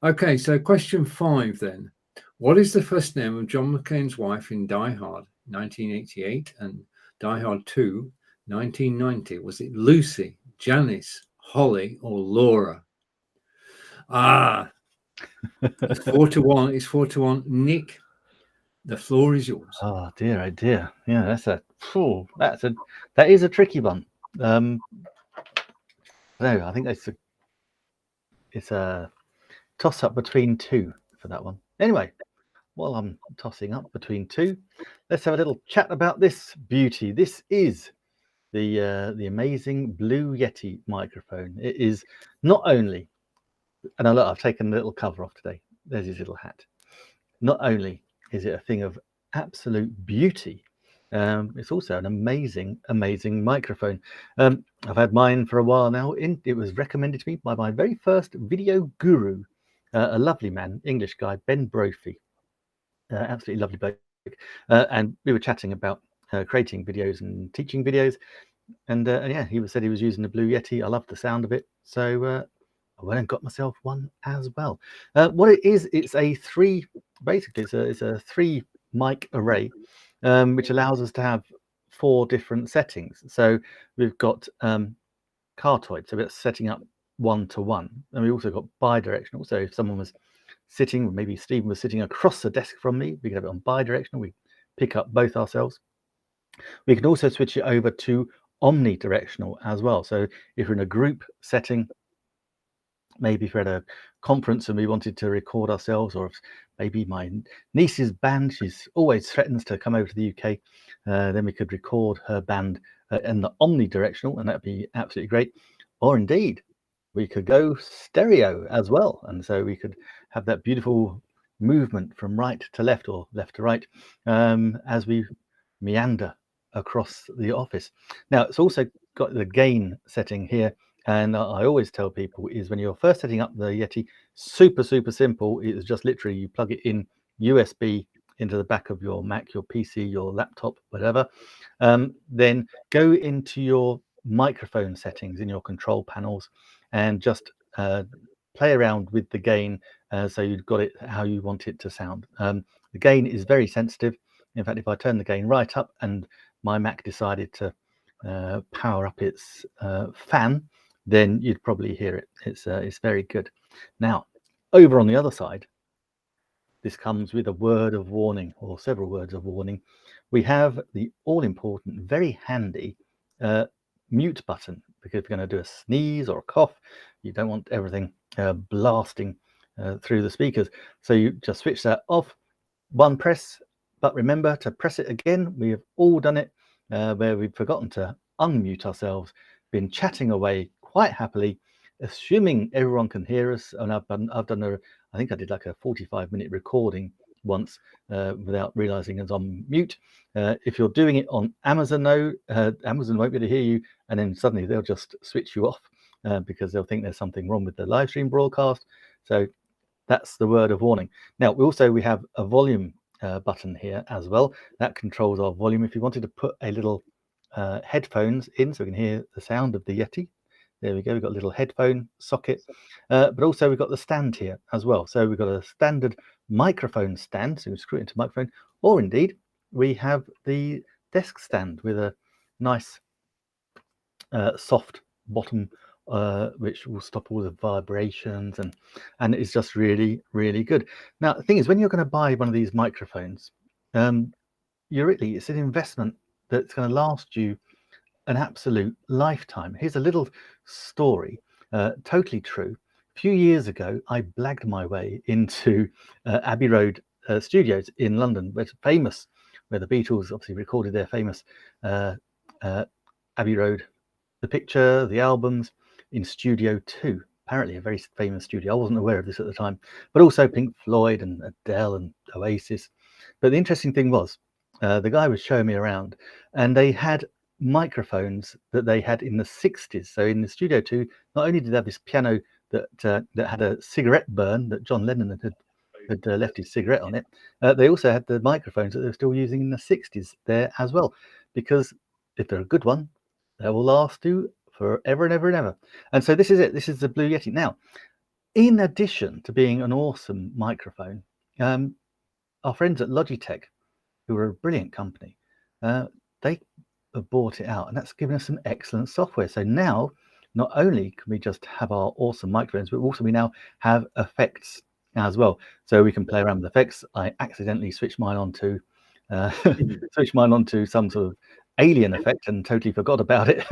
Okay, so question 5 then. What is the first name of John McClane's wife in Die Hard 1988 and Die Hard 2 1990? Was it Lucy, Janice, Holly, or Laura? It's 4-1. It's 4-1. Nick, the floor is yours. Oh dear. Yeah, that is a tricky one. No, I think it's a toss up between 2 for that one. Anyway, while I'm tossing up between 2, let's have a little chat about this beauty. This is the amazing Blue Yeti microphone. It is not only, and look, I've taken the little cover off today. There's his little hat. Not only is it a thing of absolute beauty, it's also an amazing microphone. I've had mine for a while now. It was recommended to me by my very first video guru, a lovely man, English guy, Ben Brophy. Absolutely lovely bloke. And we were chatting about creating videos and teaching videos. And yeah, he said he was using the Blue Yeti. I love the sound of it. So I went and got myself one as well. What it is, it's a 3 mic array, which allows us to have 4 different settings. So we've got Cartoid, so it's setting up 1-to-1, and we also got bi-directional. So if someone was sitting, maybe Stephen was sitting across the desk from me, we could have it on bi-directional. We pick up both ourselves. We can also switch it over to omnidirectional as well. So if we're in a group setting, maybe if we're at a conference and we wanted to record ourselves, or if maybe my niece's band, she's always threatens to come over to the UK, then we could record her band in the omnidirectional, and that'd be absolutely great. Or indeed, we could go stereo as well, and so we could have that beautiful movement from right to left or left to right as we meander across the office. Now, it's also got the gain setting here, and I always tell people is when you're first setting up the Yeti, super simple. It's just literally you plug it in USB into the back of your Mac, your PC, your laptop, whatever. Then go into your microphone settings in your control panels and just play around with the gain so you've got it how you want it to sound. The gain is very sensitive. In fact, if I turn the gain right up and my Mac decided to power up its fan, then you'd probably hear it. It's very good. Now, over on the other side, this comes with a word of warning, or several words of warning. We have the all-important, very handy mute button, because if you're going to do a sneeze or a cough, you don't want everything blasting through the speakers. So you just switch that off, one press, but remember to press it again. We have all done it where we've forgotten to unmute ourselves, been chatting away quite happily, assuming everyone can hear us. And I've done I think I did like a 45-minute recording once without realizing I was on mute. If you're doing it on Amazon, though, Amazon won't be able to hear you, and then suddenly they'll just switch you off because they'll think there's something wrong with the live stream broadcast. So that's the word of warning. Now, we have a volume button here as well. That controls our volume. If you wanted to put a little headphones in so we can hear the sound of the Yeti, there we go. We've got a little headphone socket, but also we've got the stand here as well. So we've got a standard microphone stand, so we screw it into microphone, or indeed we have the desk stand with a nice soft bottom, which will stop all the vibrations, and it's just really, really good. Now, the thing is, when you're going to buy one of these microphones, it's an investment that's going to last you an absolute lifetime. Here's a little story, totally true. A few years ago, I blagged my way into Abbey Road Studios in London, where it's famous, where the Beatles obviously recorded their famous Abbey Road, the picture, the albums, in Studio 2. Apparently a very famous studio. I wasn't aware of this at the time, but also Pink Floyd and Adele and Oasis. But the interesting thing was, the guy was showing me around, and they had microphones that they had in the 60s. So in the Studio 2, not only did they have this piano that had a cigarette burn that John Lennon had left his cigarette on it, they also had the microphones that they were still using in the 60s there as well, because if they're a good one, they will last you forever and ever and ever. And so this is it. This is the Blue Yeti. Now, in addition to being an awesome microphone, our friends at Logitech, who are a brilliant company, they have bought it out, and that's given us some excellent software. So now, not only can we just have our awesome microphones, but also we now have effects as well. So we can play around with effects. I accidentally switched mine onto some sort of alien effect and totally forgot about it.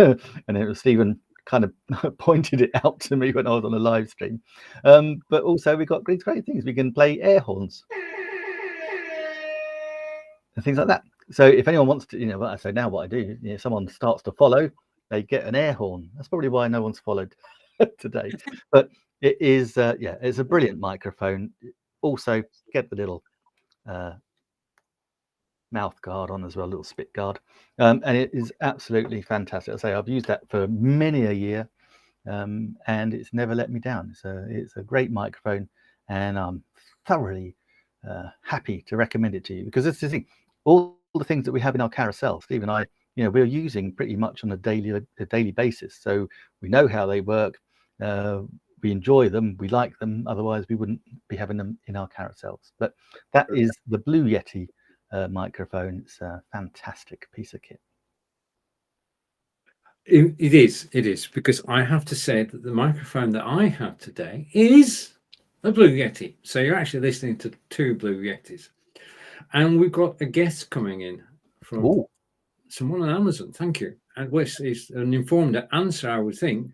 And it was Stephen kind of pointed it out to me when I was on a live stream. But also we've got great things. We can play air horns and things like that. So if anyone wants to, so now what I do, if someone starts to follow, they get an air horn. That's probably why no one's followed today. But it is, it's a brilliant microphone. Also, get the little mouth guard on as well, a little spit guard, and it is absolutely fantastic. I say I've used that for many a year, and it's never let me down. So it's a great microphone, and I'm thoroughly happy to recommend it to you, because it's the thing. All the things that we have in our carousel, Steve and I, we're using pretty much on a daily basis. So we know how they work. We enjoy them. We like them. Otherwise, we wouldn't be having them in our carousels. But that is the Blue Yeti microphone. It's a fantastic piece of kit. It is, because I have to say that the microphone that I have today is a Blue Yeti. So you're actually listening to two Blue Yetis. And we've got a guest coming in from someone on Amazon. Thank you. And which is an informed answer, I would think.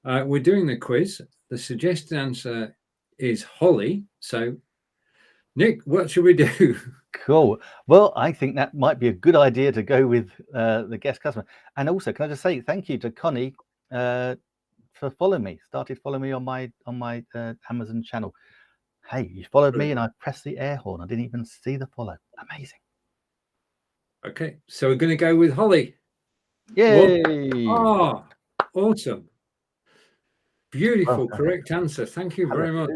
We're doing the quiz. The suggested answer is Holly. So, Nick, what should we do? Cool. Well, I think that might be a good idea to go with the guest customer. And also, can I just say thank you to Connie for following me. Started following me on my Amazon channel. Hey, you followed me and I pressed the air horn. I didn't even see the follow. Amazing. Okay, so we're going to go with Holly. Yay! Well, awesome. Beautiful, correct answer. Thank you very much.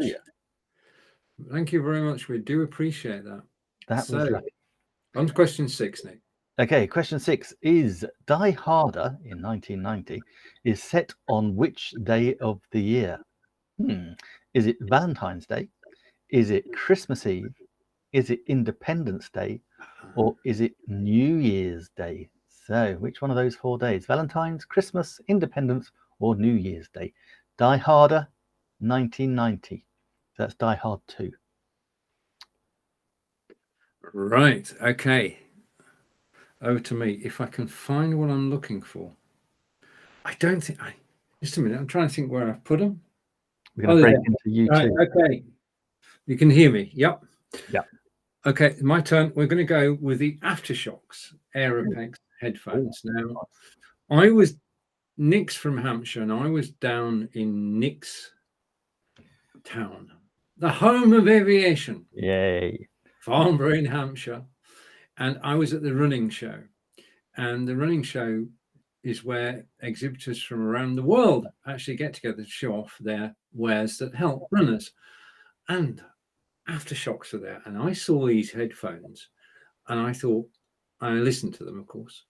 Thank you very much. We do appreciate that. That was lucky. On to question 6, Nick. Okay, question 6 is Die Harder in 1990 is set on which day of the year? Is it Valentine's Day? Is it Christmas Eve? Is it Independence Day? Or is it New Year's Day? So which one of those 4 days? Valentine's, Christmas, Independence, or New Year's Day? Die Harder, 1990. So that's Die Hard 2. Right, okay. Over to me. If I can find what I'm looking for. I don't think just a minute. I'm trying to think where I've put them. We're going to break into YouTube. Right, okay. You can hear me. Yep. Yeah. Okay, my turn. We're going to go with the Aftershocks Aeropex headphones. Now, I was Nick's from Hampshire, and I was down in Nick's town, the home of aviation. Yay. Farnborough in Hampshire. And I was at the running show. And the running show is where exhibitors from around the world actually get together to show off their wares that help runners. And Aftershocks are there. And I saw these headphones and I thought, I listened to them, of course,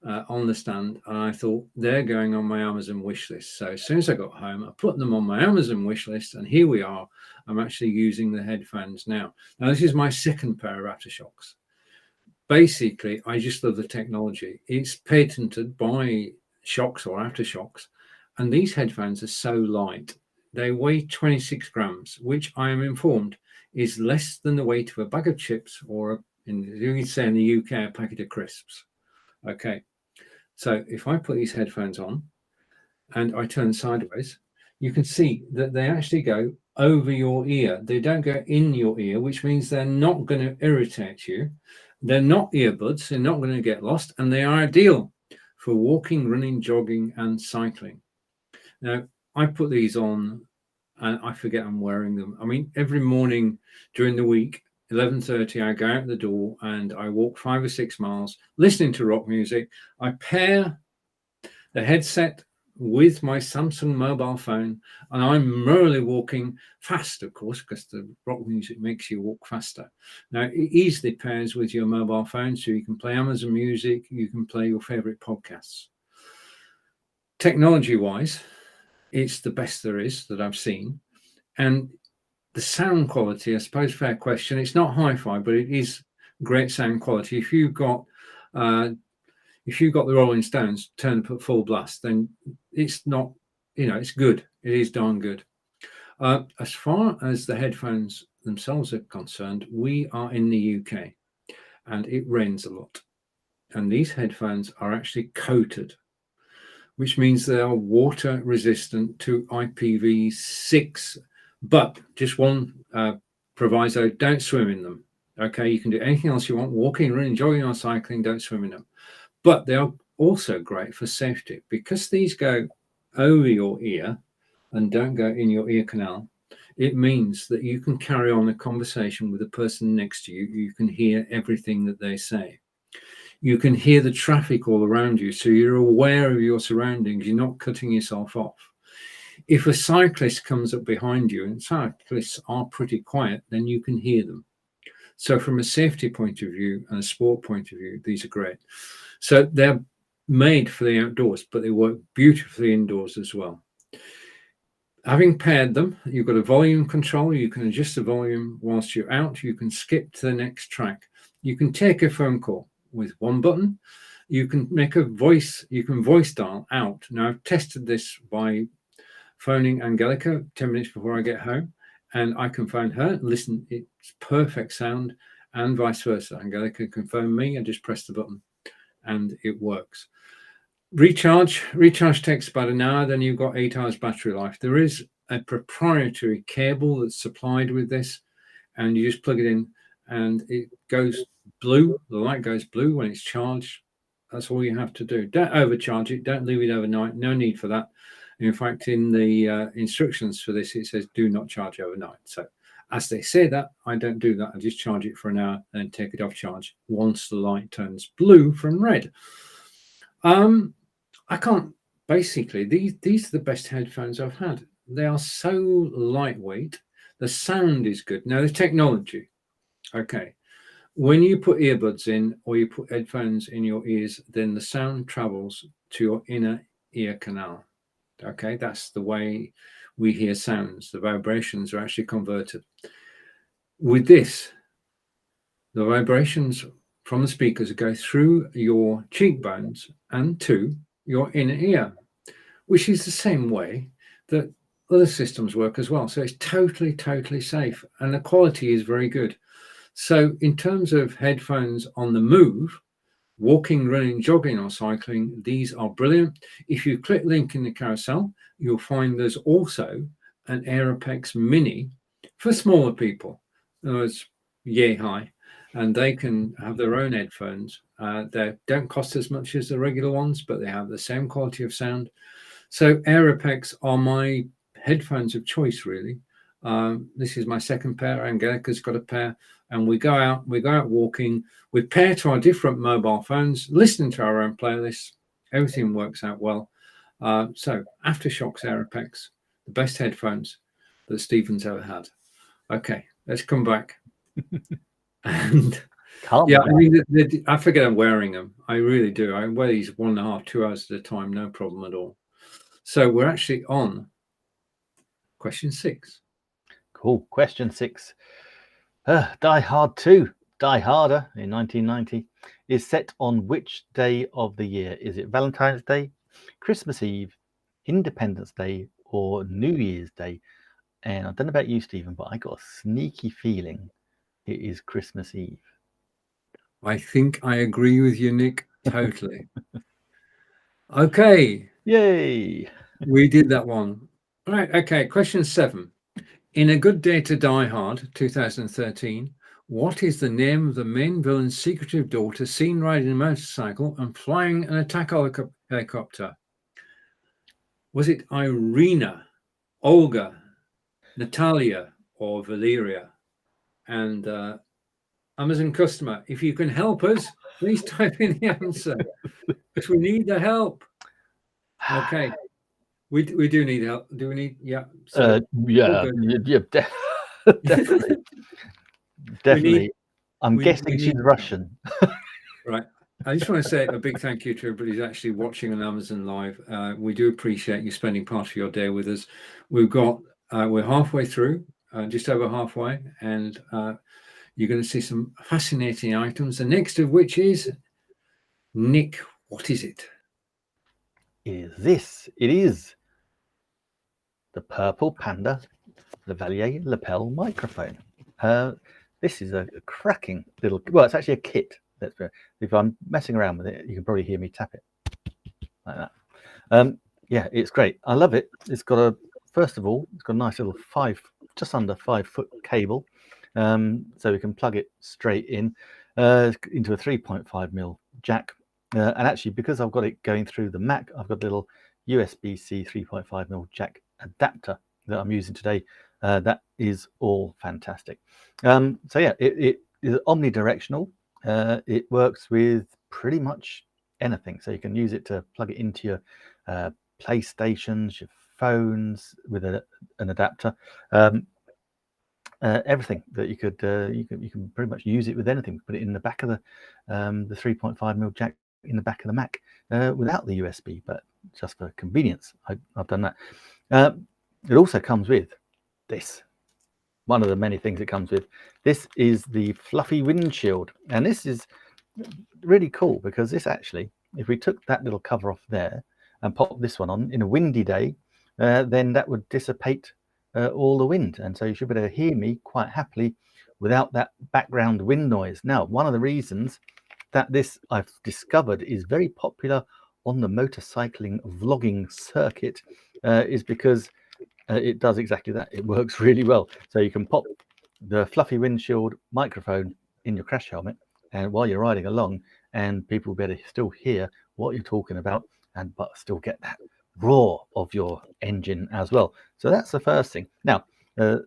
on the stand. And I thought, they're going on my Amazon wish list. So as soon as I got home, I put them on my Amazon wish list. And here we are. I'm actually using the headphones now. Now, this is my second pair of Aftershocks. Basically, I just love the technology. It's patented by Shocks or Aftershocks. And these headphones are so light. They weigh 26 grams, which I am informed is less than the weight of a bag of chips or, you can say in the UK, a packet of crisps. Okay. So if I put these headphones on and I turn sideways, you can see that they actually go over your ear. They don't go in your ear, which means they're not going to irritate you. They're not earbuds. They're not going to get lost. And they are ideal for walking, running, jogging, and cycling. Now, I put these on and I forget I'm wearing them. I mean, every morning during the week, 11:30, I go out the door and I walk 5 or 6 miles listening to rock music. I pair the headset with my Samsung mobile phone, and I'm merrily walking fast, of course, because the rock music makes you walk faster. Now, it easily pairs with your mobile phone, so you can play Amazon Music, you can play your favorite podcasts. Technology-wise, it's the best there is that I've seen. And the sound quality, I suppose, fair question. It's not hi-fi, but it is great sound quality. If you've got the Rolling Stones turned up at full blast, then it's not, it's good. It is darn good. As far as the headphones themselves are concerned, we are in the UK and it rains a lot. And these headphones are actually coated, which means they are water resistant to IPv6. But just one proviso, don't swim in them. Okay, you can do anything else you want, walking, running, jogging, or cycling, don't swim in them. But they are also great for safety because these go over your ear and don't go in your ear canal. It means that you can carry on a conversation with the person next to you. You can hear everything that they say. You can hear the traffic all around you, so you're aware of your surroundings. You're not cutting yourself off. If a cyclist comes up behind you, and cyclists are pretty quiet, then you can hear them. So from a safety point of view and a sport point of view, these are great. So they're made for the outdoors, but they work beautifully indoors as well. Having paired them, you've got a volume control. You can adjust the volume whilst you're out. You can skip to the next track. You can take a phone call with one button. You can make a voice. You can voice dial out. Now, I've tested this by phoning Angelica 10 minutes before I get home, and I can phone her, listen, it's perfect sound, and vice versa. Angelica can phone me. I just press the button and it works. Recharge takes about an hour, then you've got 8 hours battery life. There is a proprietary cable that's supplied with this, and you just plug it in and it goes blue. The light goes blue when it's charged. That's all you have to do. Don't overcharge it. Don't leave it overnight. No need for that. In fact, in the instructions for this, it says do not charge overnight. So as they say that, I don't do that. I just charge it for an hour and take it off charge once the light turns blue from red. I can't, basically, these are the best headphones I've had. They are so lightweight. The sound is good. Now, the technology, okay. When you put earbuds in or you put headphones in your ears, then the sound travels to your inner ear canal. Okay, that's the way we hear sounds. The vibrations are actually converted. With this, the vibrations from the speakers go through your cheekbones and to your inner ear, which is the same way that other systems work as well. So it's totally safe, and the quality is very good. So in terms of headphones on the move, walking, running, jogging, or cycling. These are brilliant. If you click link in the carousel, you'll find there's also an Aeropex Mini for smaller people. In other words, yay high, and they can have their own headphones. They don't cost as much as the regular ones, but they have the same quality of sound. So Aeropex are my headphones of choice, really. This is my second pair. Angelica's got a pair, and we go out walking. We pair to our different mobile phones, listening to our own playlists. Everything works out well. So Aftershok's Aeropex, the best headphones that Stephen's ever had. Okay, let's come back. And yeah, I mean, I forget I'm wearing them. I really do. I wear these 1.5, 2 hours at a time, no problem at all. So we're actually on question 6. Cool. Question 6. Die Hard 2, Die Harder in 1990, is set on which day of the year? Is it Valentine's Day, Christmas Eve, Independence Day, or New Year's Day? And I don't know about you, Stephen, but I got a sneaky feeling it is Christmas Eve. I think I agree with you, Nick, totally. Okay. Yay! We did that one. All right. Okay. Question 7. In A Good Day to Die Hard, 2013, what is the name of the main villain's secretive daughter seen riding a motorcycle and flying an attack helicopter? Was it Irina, Olga, Natalia, or Valeria? And Amazon customer, if you can help us, please type in the answer, because we need the help. Okay. We do need help. Do we need? Yeah. So, Definitely. Definitely. I'm guessing she's Russian. Right. I just want to say a big thank you to everybody who's actually watching on Amazon Live. We do appreciate you spending part of your day with us. We've got, we're halfway through, just over halfway, and you're going to see some fascinating items. The next of which is, Nick, what is it? It is the Purple Panda Lavalier lapel microphone. This is a cracking little, well, it's actually a kit. If I'm messing around with it, you can probably hear me tap it like that. Yeah, it's great. I love it. It's got first of all, it's got a nice little just under 5 foot cable. So we can plug it straight into a 3.5mm jack. And actually, because I've got it going through the Mac, I've got a little USB-C 3.5mm jack adapter that I'm using today. That is all fantastic. So yeah, it is omnidirectional. It works with pretty much anything. So you can use it to plug it into your PlayStations, your phones with an adapter. Everything that you can pretty much use it with anything. Put it in the back of the 3.5mm jack in the back of the Mac without the USB, but just for convenience, I've done that. It also comes with this. One of the many things it comes with. This is the fluffy windshield, and this is really cool because this actually, if we took that little cover off there and popped this one on in a windy day, then that would dissipate all the wind, and so you should be able to hear me quite happily without that background wind noise. Now, one of the reasons that this I've discovered is very popular on the motorcycling vlogging circuit is because it does exactly that. It works really well. So you can pop the fluffy windshield microphone in your crash helmet, and while you're riding along, and people will be able to still hear what you're talking about, but still get that roar of your engine as well. So that's the first thing. Now, I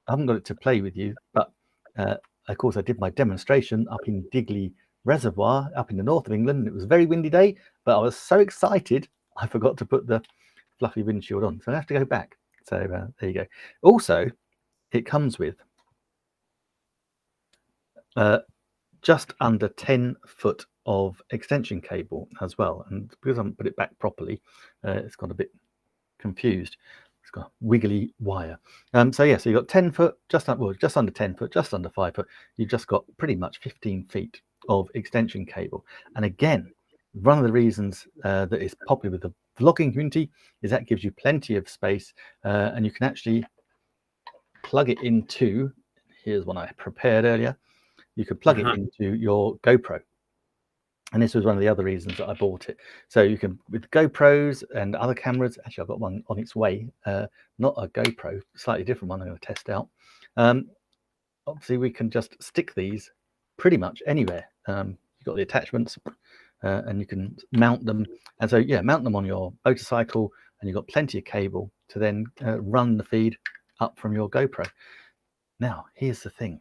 haven't got it to play with you, but of course I did my demonstration up in Digley Reservoir up in the north of England. It was a very windy day, but I was so excited I forgot to put the fluffy windshield on, so I have to go back. So there you go. Also, it comes with just under 10 foot of extension cable as well, and because I haven't put it back properly, it's got a bit confused. It's got wiggly wire. So yeah, so you've got 10 foot, just under 10 foot, just under 5 foot. You've just got pretty much 15 feet of extension cable. And again, one of the reasons that it's popular with the vlogging community is that gives you plenty of space, and you can actually plug it into, here's one I prepared earlier, you could plug it into your GoPro. And this was one of the other reasons that I bought it. So you can, with GoPros and other cameras, actually I've got one on its way, not a GoPro, slightly different one I'm going to test out. Obviously we can just stick these pretty much anywhere. You've got the attachments and you can mount them. And so, yeah, mount them on your motorcycle, and you've got plenty of cable to then run the feed up from your GoPro. Now, here's the thing.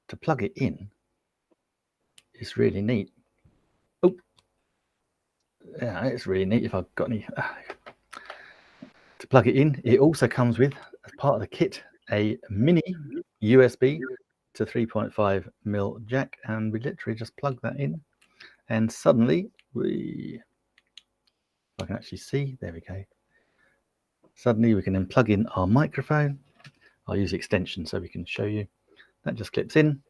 To plug it in is really neat. Oh, yeah, it's really neat if I've got any. To plug it in, it also comes with, as part of the kit, a mini USB to 3.5mm jack, and we literally just plug that in, and suddenly if I can actually see, there we go. Suddenly we can then plug in our microphone. I'll use extension so we can show you. That just clips in.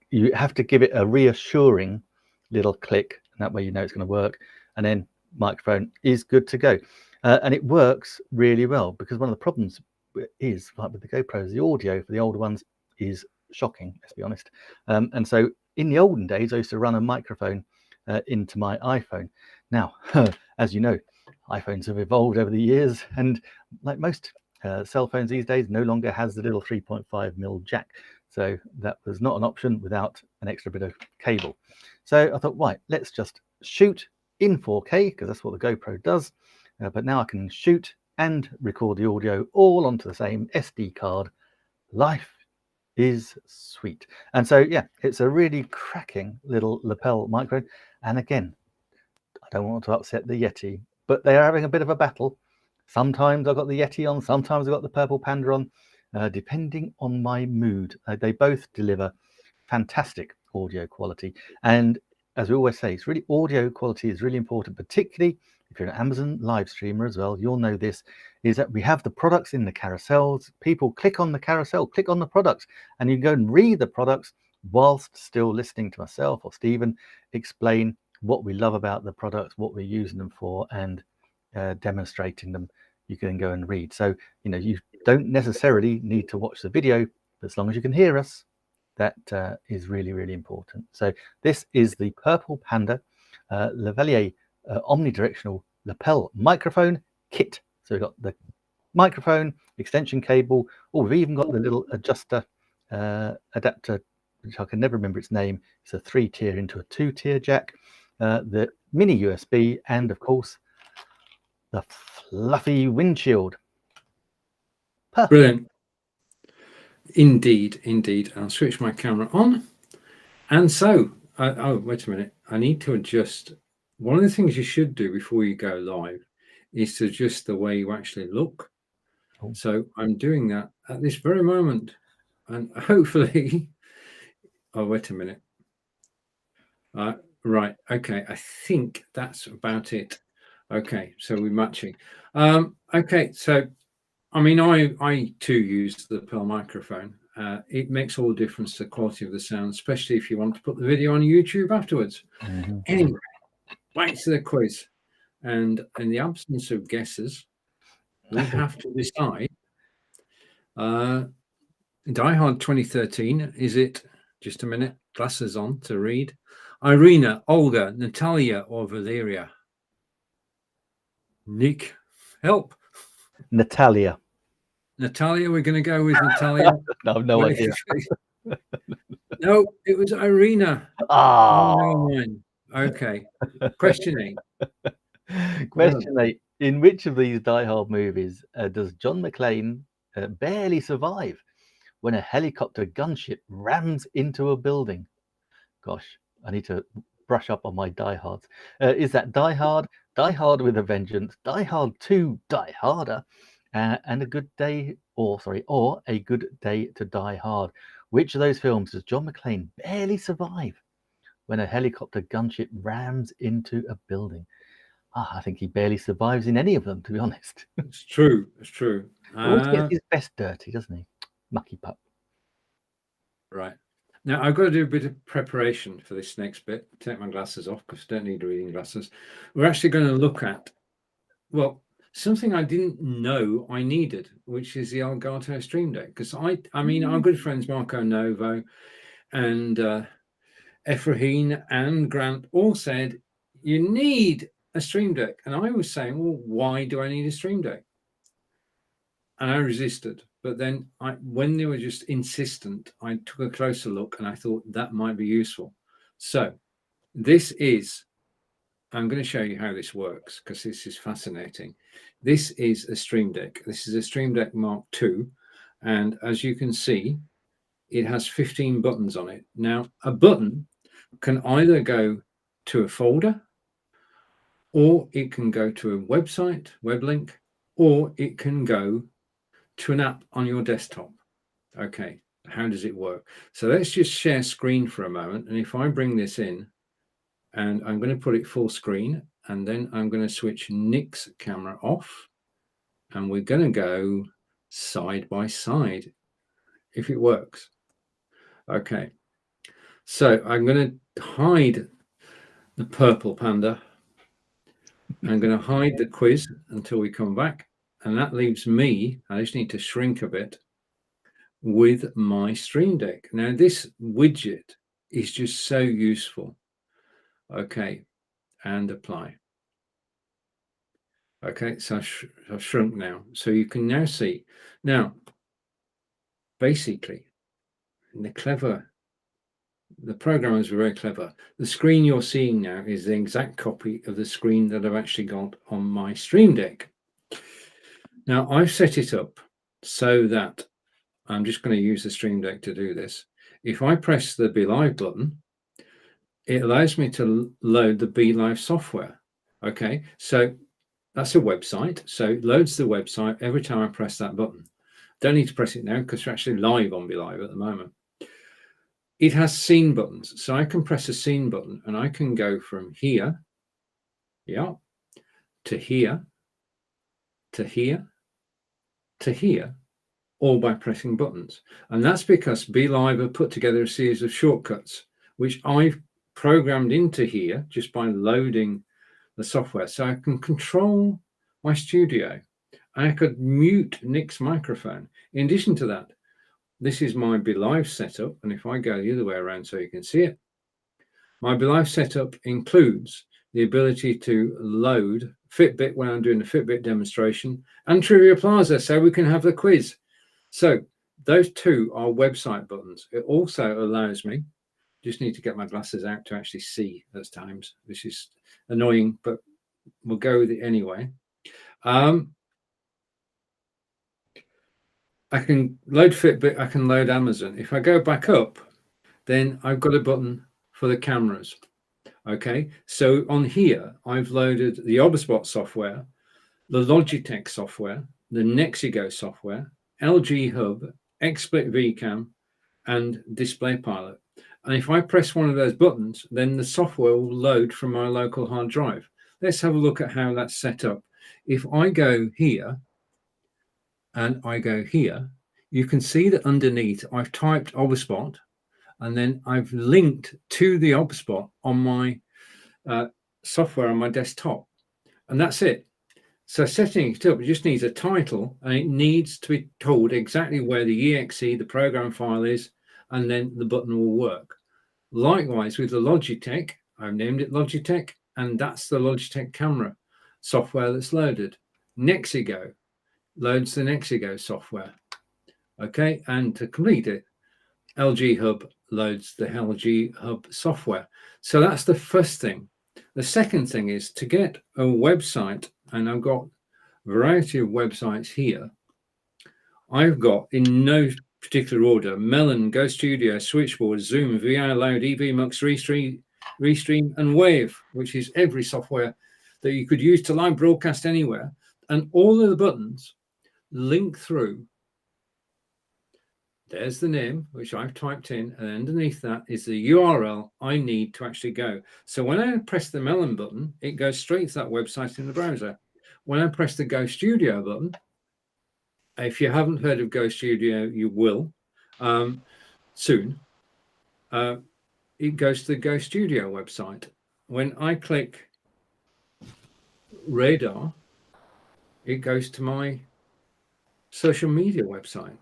You have to give it a reassuring little click, and that way you know it's going to work, and then microphone is good to go. And it works really well, because one of the problems is, like with the GoPros, the audio for the older ones is shocking, let's be honest. And so in the olden days I used to run a microphone into my iPhone. Now as you know, iPhones have evolved over the years, and like most cell phones these days, no longer has the little 3.5mm jack. So that was not an option without an extra bit of cable. So I thought, right, let's just shoot in 4K, because that's what the GoPro does. But now I can shoot and record the audio all onto the same SD card. Life is sweet. And so, yeah, it's a really cracking little lapel microphone. And again, I don't want to upset the Yeti, but they are having a bit of a battle. Sometimes I've got the Yeti on, sometimes I've got the Purple Panda on, depending on my mood. They both deliver fantastic audio quality. And as we always say, it's really, audio quality is really important, particularly if you're an Amazon live streamer as well. You'll know this, is that we have the products in the carousels. People click on the carousel, click on the products, and you can go and read the products whilst still listening to myself or Stephen explain what we love about the products, what we're using them for, and demonstrating them. You can go and read. So, you know, you don't necessarily need to watch the video, but as long as you can hear us, that is really, really important. So this is the Purple Panda Lavalier omnidirectional lapel microphone kit. So we've got the microphone, extension cable. Oh, we've even got the little adjuster adapter, which I can never remember its name. It's a 3-tier into a 2-tier jack, the mini USB, and of course the fluffy windshield. Perfect. Brilliant. Indeed, indeed. I'll switch my camera on. And so, oh, wait a minute. I need to adjust. One of the things you should do before you go live is to adjust the way you actually look. Oh. So I'm doing that at this very moment. And hopefully, oh, wait a minute. Right. Okay. I think that's about it. Okay. So we're matching. Okay. So, I mean, I too use the Pearl microphone. It makes all the difference to the quality of the sound, especially if you want to put the video on YouTube afterwards. Mm-hmm. Anyway, back to the quiz. And in the absence of guesses, we have to decide. Die Hard 2013, is it, just a minute, glasses on to read, Irina, Olga, Natalia, or Valeria? Nick, help. Natalia. Natalia, we're going to go with Natalia. No, no idea. No, it was Irina. Ah. Oh, no, okay. Question 8. Question 8. In which of these Die Hard movies does John McClane barely survive when a helicopter gunship rams into a building? Gosh, I need to brush up on my Die Hards. Is that Die Hard, Die Hard with a Vengeance, Die Hard 2, Die Harder, and A Good Day, or A Good Day to Die Hard? Which of those films does John McClane barely survive when a helicopter gunship rams into a building? I think he barely survives in any of them, to be honest. It's true. It's true. Always gets his best dirty, doesn't he? Mucky pup. Right. Now, I've got to do a bit of preparation for this next bit. Take my glasses off because I don't need reading glasses. We're actually going to look at, well, something I didn't know I needed, which is the Elgato Stream Deck. Because I mean, our good friends Marco Novo and Ephraim and Grant all said, you need a Stream Deck. And I was saying, well, why do I need a Stream Deck? And I resisted. But then when they were just insistent, I took a closer look and I thought that might be useful. So this is, I'm going to show you how this works because this is fascinating. This is a Stream Deck. This is a Stream Deck Mark II. And as you can see, it has 15 buttons on it. Now, a button can either go to a folder, or it can go to a website, web link, or it can go to an app on your desktop. Okay, how does it work? So let's just share screen for a moment. And if I bring this in, and I'm going to put it full screen, and then I'm going to switch Nick's camera off, and we're going to go side by side, if it works. Okay, so I'm going to hide the purple panda. I'm going to hide the quiz until we come back. And that leaves me, I just need to shrink a bit, with my Stream Deck. Now, this widget is just so useful. Okay, and apply. Okay, so I've shrunk now. So you can now see. Now, basically, the programmers were very clever. The screen you're seeing now is the exact copy of the screen that I've actually got on my Stream Deck. Now, I've set it up so that I'm just going to use the Stream Deck to do this. If I press the Be Live button, it allows me to load the Be Live software. Okay, so that's a website. So it loads the website every time I press that button. Don't need to press it now because we're actually live on Be Live at the moment. It has scene buttons. So I can press a scene button and I can go from here, yeah, to here, to here, to here, all by pressing buttons. And that's because Be Live have put together a series of shortcuts, which I've programmed into here just by loading the software. So I can control my studio. I could mute Nick's microphone. In addition to that, this is my Be Live setup. And if I go the other way around so you can see it, my Be Live setup includes the ability to load Fitbit when I'm doing the Fitbit demonstration and Trivia Plaza so we can have the quiz. So those two are website buttons. It also allows me, just need to get my glasses out to actually see at times. This is annoying, but we'll go with it anyway. I can load Fitbit, I can load Amazon. If I go back up, then I've got a button for the cameras. Okay, so on here, I've loaded the Obspot software, the Logitech software, the Nexigo software, LG Hub, XSplit VCam, and Display Pilot. And if I press one of those buttons, then the software will load from my local hard drive. Let's have a look at how that's set up. If I go here and I go here, you can see that underneath I've typed Obspot, and then I've linked to the Obspot on my software on my desktop. And that's it. So setting it up, it just needs a title, and it needs to be told exactly where the exe, the program file is, and then the button will work. Likewise with the Logitech, I've named it Logitech, and that's the Logitech camera software that's loaded. Nexigo loads the Nexigo software. Okay, and to complete it, LG Hub loads the LG Hub software. So that's the first thing. The second thing is to get a website, and I've got a variety of websites here. I've got, in no particular order, Melon, Go Studio, Switchboard, Zoom, VI Loud, EVMux, Restream, and Wave, which is every software that you could use to live broadcast anywhere. And all of the buttons link through. There's the name, which I've typed in, and underneath that is the URL I need to actually go. So when I press the Melon button, it goes straight to that website in the browser. When I press the Go Studio button, if you haven't heard of Go Studio, you will soon. It goes to the Go Studio website. When I click Radar, it goes to my social media website.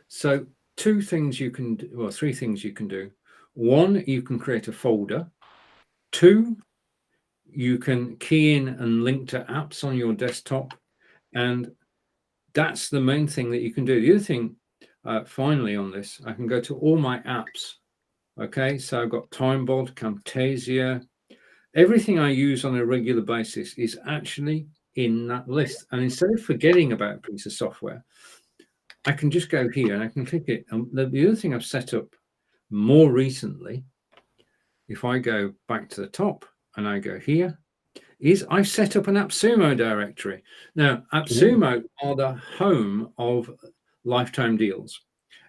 So three things you can do. One, you can create a folder. Two, you can key in and link to apps on your desktop. And that's the main thing that you can do. The other thing, finally on this, I can go to all my apps. Okay, so I've got TimeBot, Camtasia. Everything I use on a regular basis is actually in that list. And instead of forgetting about a piece of software, I can just go here and I can click it. And the other thing I've set up more recently, if I go back to the top and I go here, is I've set up an AppSumo directory. Now, AppSumo are the home of lifetime deals.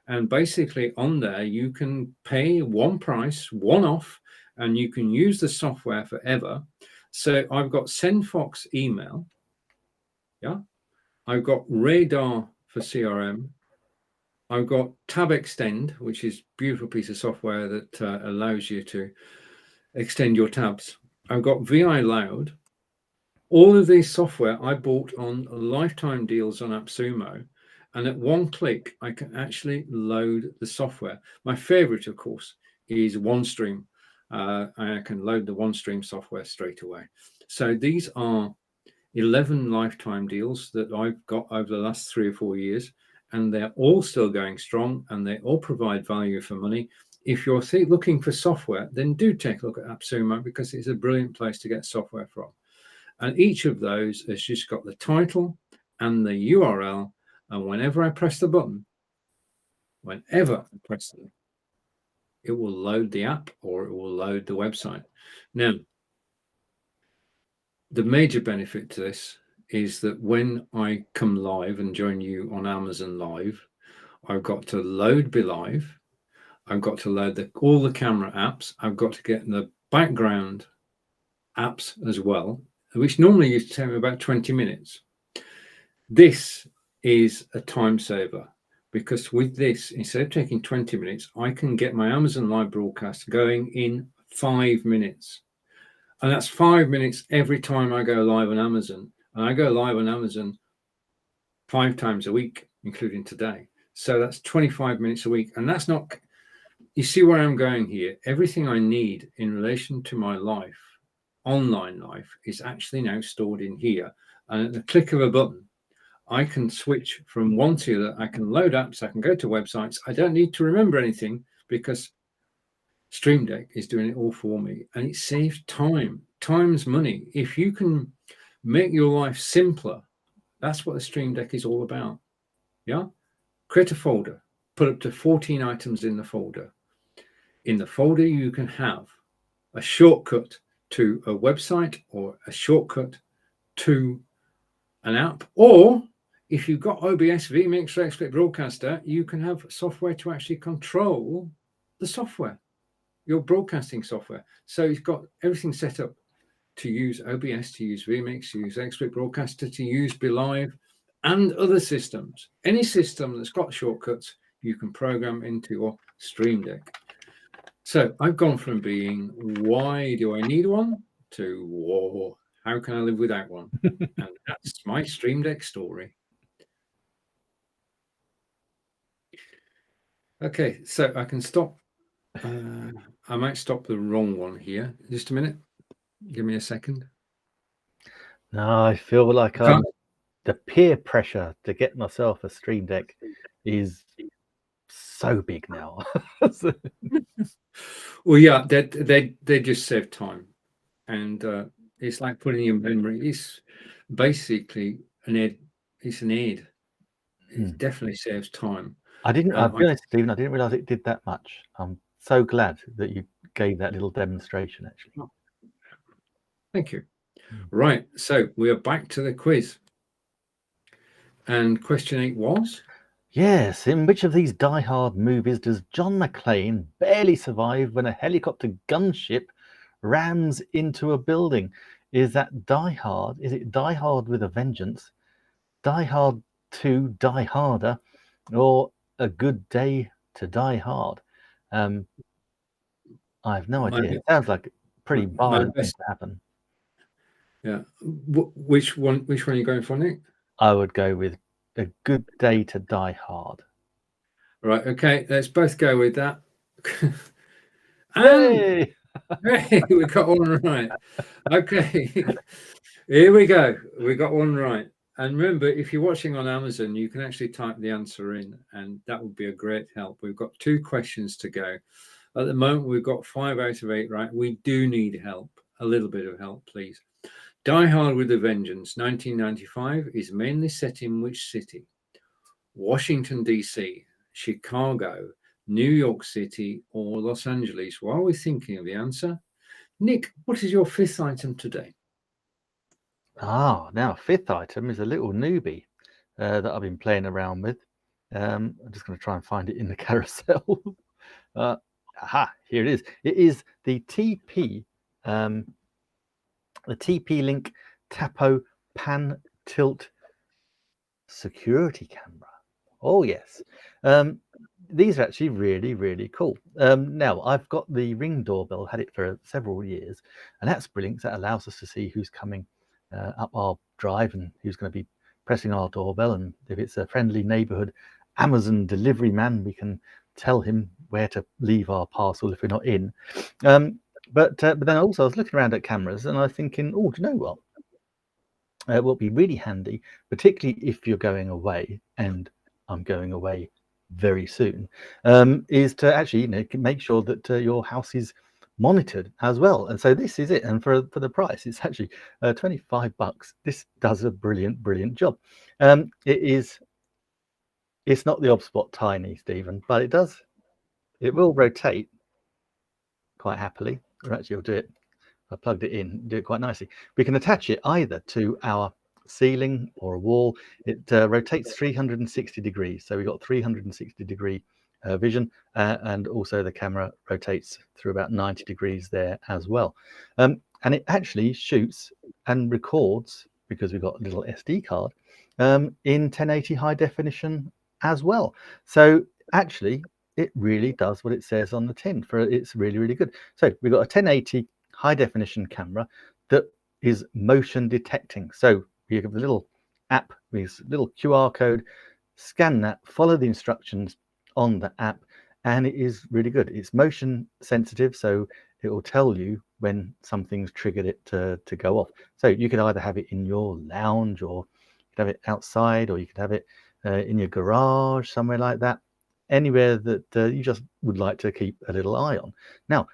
And basically on there, you can pay one price, one off, and you can use the software forever. So I've got SendFox email. Yeah. I've got Radar for CRM. I've got Tab Extend, which is a beautiful piece of software that allows you to extend your tabs. I've got VI Loud. All of these software I bought on lifetime deals on AppSumo. And at one click, I can actually load the software. My favorite, of course, is OneStream. I can load the OneStream software straight away. So these are 11 lifetime deals that I've got over the last 3 or 4 years, and they're all still going strong, and they all provide value for money. If you're looking for software, then do take a look at AppSumo, because it's a brilliant place to get software from. And each of those has just got the title and the URL. And whenever I press the button, it will load the app or it will load the website. Now, the major benefit to this is that when I come live and join you on Amazon Live, I've got to load Be Live. I've got to load all the camera apps. I've got to get the background apps as well, which normally used to take me about 20 minutes. This is a time saver, because with this, instead of taking 20 minutes, I can get my Amazon Live broadcast going in 5 minutes. And that's 5 minutes every time I go live on Amazon. And I go live on Amazon 5 times a week, including today. So that's 25 minutes a week. And that's not, you see where I'm going here. Everything I need in relation to my life, online life, is actually now stored in here. And at the click of a button, I can switch from one to the other. I can load apps. I can go to websites. I don't need to remember anything, because Stream Deck is doing it all for me, and it saves time. Time's money. If you can make your life simpler, that's what the Stream Deck is all about. Yeah. Create a folder, put up to 14 items in the folder. In the folder, you can have a shortcut to a website or a shortcut to an app, or if you've got OBS, vMix, or XSplit Broadcaster, you can have software to actually control the software, your broadcasting software. So you've got everything set up to use OBS, to use vMix, to use XSplit Broadcaster, to use Be Live, and other systems. Any system that's got shortcuts, you can program into your Stream Deck. So I've gone from being, why do I need one, to, whoa, how can I live without one? And that's my Stream Deck story. Okay, so I can stop. I might stop the wrong one here. Just a minute. Give me a second. No, I feel like the peer pressure to get myself a Stream Deck is so big now. Well, yeah, they just save time, and it's like putting your memory. It's basically an aid. It's an aid. It definitely saves time. I'll be honest, Stephen, I didn't realize it did that much. I'm so glad that you gave that little demonstration, actually. Thank you. Right, so we are back to the quiz. And question 8 was? Yes, in which of these Die Hard movies does John McClane barely survive when a helicopter gunship rams into a building? Is that Die Hard? Is it Die Hard with a Vengeance, Die Hard 2, Die Harder, or A Good Day to Die Hard? I have no idea. It sounds like a pretty violent thing to happen. Yeah. Which one are you going for, Nick? I would go with A Good Day to Die Hard. Right. Okay. Let's both go with that. And Yay! hey, we got one right. Okay, here we go. We got one right. And remember, if you're watching on Amazon, you can actually type the answer in, and that would be a great help. We've got 2 questions to go. At the moment, we've got 5 out of 8 right. We do need help, a little bit of help, please. Die Hard with a Vengeance, 1995, is mainly set in which city? Washington, D.C., Chicago, New York City, or Los Angeles? While we're thinking of the answer, Nick, what is your 5th item today? Now 5th item is a little newbie that I've been playing around with. I'm just going to try and find it in the carousel. Aha, here it is. It is the TP-Link Tapo Pan Tilt security camera. Oh yes. These are actually really, really cool. Now I've got the Ring doorbell, had it for several years, and that's brilliant. That allows us to see who's coming up our drive and who's going to be pressing our doorbell. And if it's a friendly neighborhood Amazon delivery man, we can tell him where to leave our parcel if we're not in. But then also I was looking around at cameras and I was thinking, oh, do you know what? Will be really handy, particularly if you're going away, and I'm going away very soon, is to actually make sure that your house is monitored as well. And so this is it. And for the price, it's actually $25. This does a brilliant job. It's not the OBSBot Tiny, Stephen, but it will rotate quite happily. Or actually, I'll do it. I plugged it in, do it quite nicely. We can attach it either to our ceiling or a wall. It rotates 360 degrees. So we've got 360 degree vision, and also the camera rotates through about 90 degrees there as well. And it actually shoots and records, because we've got a little SD card, in 1080 high definition as well. So actually, it really does what it says on the tin. It's really good. So we've got a 1080 high definition camera that is motion detecting. So you have a little app with a little QR code, scan that, follow the instructions on the app, and it is really good. It's motion sensitive, so it will tell you when something's triggered it to go off. So you could either have it in your lounge, or you could have it outside, or you could have it in your garage, somewhere like that, anywhere that you just would like to keep a little eye on. Now,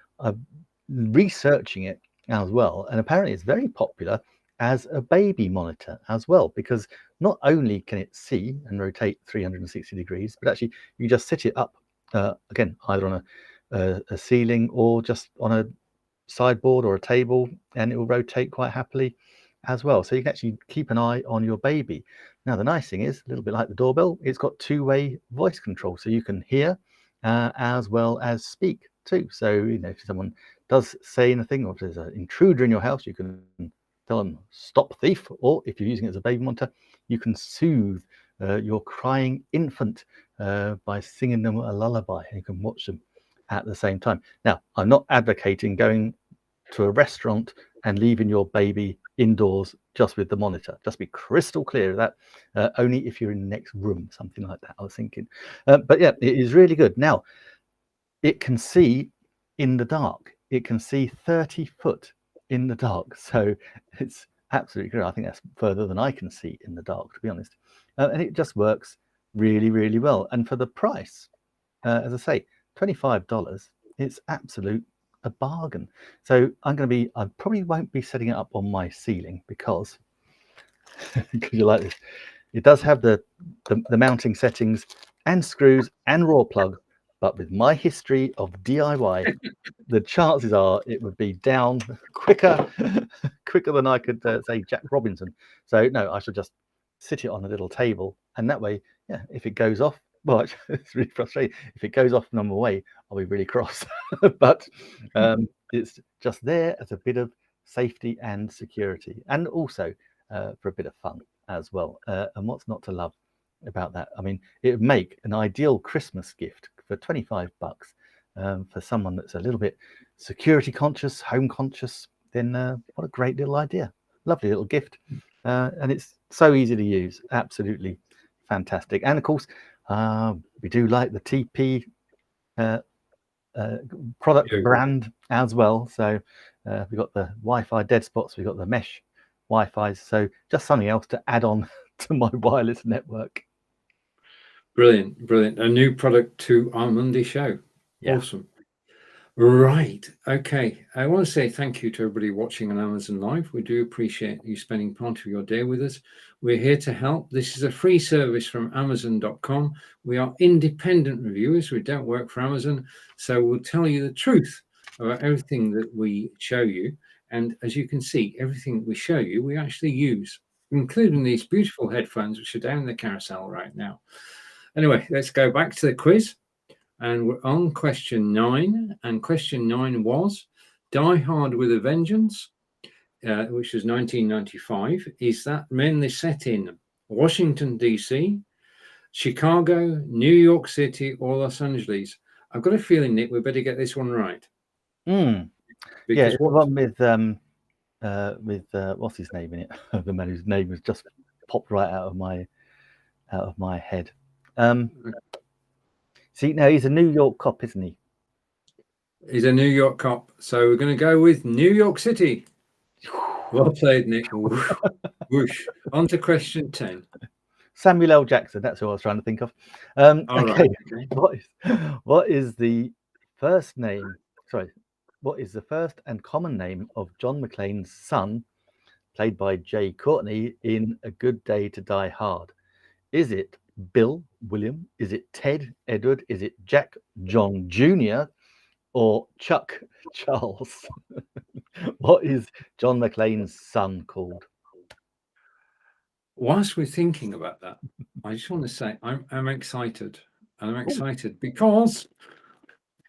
researching it as well, and apparently it's very popular as a baby monitor as well, because not only can it see and rotate 360 degrees, but actually you just sit it up again, either on a ceiling or just on a sideboard or a table, and it will rotate quite happily as well. So you can actually keep an eye on your baby. Now the nice thing is, a little bit like the doorbell, it's got 2-way voice control, so you can hear as well as speak too. So if someone does say anything, or if there's an intruder in your house, you can tell them stop thief, or if you're using it as a baby monitor, you can soothe your crying infant by singing them a lullaby, and you can watch them at the same time. Now, I'm not advocating going to a restaurant and leaving your baby indoors just with the monitor. Just be crystal clear of that. Only if you're in the next room, something like that, I was thinking. But yeah, it is really good. Now, it can see in the dark. It can see 30 foot in the dark. So it's absolutely great. I think that's further than I can see in the dark, to be honest. And it just works really well. And for the price, as I say, $25, it's a bargain. So I probably won't be setting it up on my ceiling, because you like this. It does have the mounting settings and screws and raw plug, but with my history of DIY, the chances are it would be down quicker than I could say Jack Robinson. So no, I should just sit it on a little table, and that way, yeah, if it goes off, well, it's really frustrating. If it goes off and I'm away, I'll be really cross. But it's just there as a bit of safety and security, and also for a bit of fun as well. And what's not to love about that? I mean, it would make an ideal Christmas gift for $25 for someone that's a little bit security conscious, home conscious. Then what a great little idea. Lovely little gift. And it's so easy to use. Absolutely fantastic. And of course, we do like the TP product Yeah. brand as well. So we've got the Wi-Fi dead spots, we've got the mesh Wi-Fi. So just something else to add on to my wireless network. Brilliant, brilliant. A new product to our Monday show. Yeah. Awesome. Right. Okay. I want to say thank you to everybody watching on Amazon Live. We do appreciate you spending part of your day with us. We're here to help. This is a free service from Amazon.com. We are independent reviewers. We don't work for Amazon. So we'll tell you the truth about everything that we show you. And as you can see, everything that we show you, we actually use, including these beautiful headphones, which are down the carousel right now. Anyway, let's go back to the quiz. And we're on question 9. And question 9 was Die Hard with a Vengeance, which was 1995. Is that mainly set in Washington, D.C., Chicago, New York City, or Los Angeles? I've got a feeling, Nick, we better get this one right. Yeah, Because it's the one with what's his name in it? The man whose name has just popped right out of my head. See, no, he's a New York cop, isn't he? He's a New York cop. So we're going to go with New York City. Well played, Nick. Whoosh. On to question 10. Samuel L. Jackson. That's who I was trying to think of. All Okay. right, okay. What is the first name? Sorry. What is the first and common name of John McClane's son, played by Jay Courtney in A Good Day to Die Hard? Is it Bill, William? Is it Ted, Edward? Is it Jack, John Jr., or Chuck, Charles? What is John McClane's son called? Whilst we're thinking about that, I just want to say I'm excited. And I'm excited because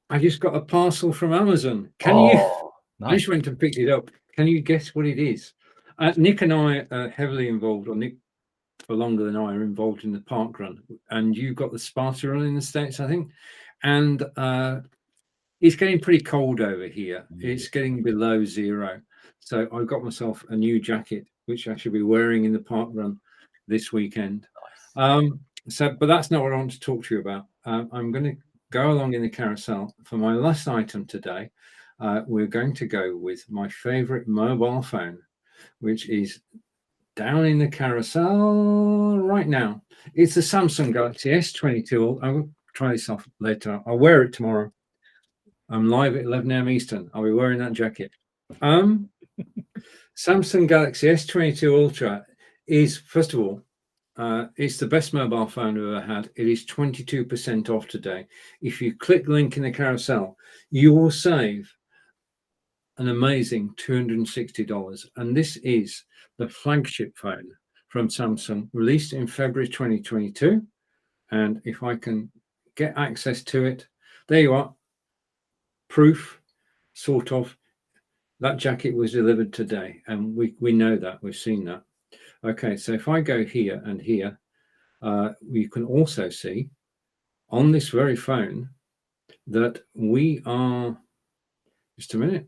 I just got a parcel from Amazon. Can you? Nice. I just went to pick it up. Can you guess what it is? Nick and I are heavily involved, or Nick for longer than I are involved in the park run. And you've got the Sparta run in the States, I think. And it's getting pretty cold over here. It's getting below 0. So I got myself a new jacket, which I should be wearing in the park run this weekend. Nice. But that's not what I want to talk to you about. I'm going to go along in the carousel. For my last item today, we're going to go with my favorite mobile phone, which is down in the carousel right now. It's the Samsung Galaxy S22. I will try this off later. I'll wear it tomorrow. I'm live at 11 a.m. Eastern. I'll be wearing that jacket. Samsung Galaxy S22 Ultra is, first of all, it's the best mobile phone I've ever had. It is 22% off today. If you click the link in the carousel, you will save an amazing $260. And this is the flagship phone from Samsung, released in February 2022. And if I can get access to it, there you are. Proof, sort of. That jacket was delivered today, and we know that. We've seen that. Okay, so if I go here and here, we can also see on this very phone that we are, just a minute.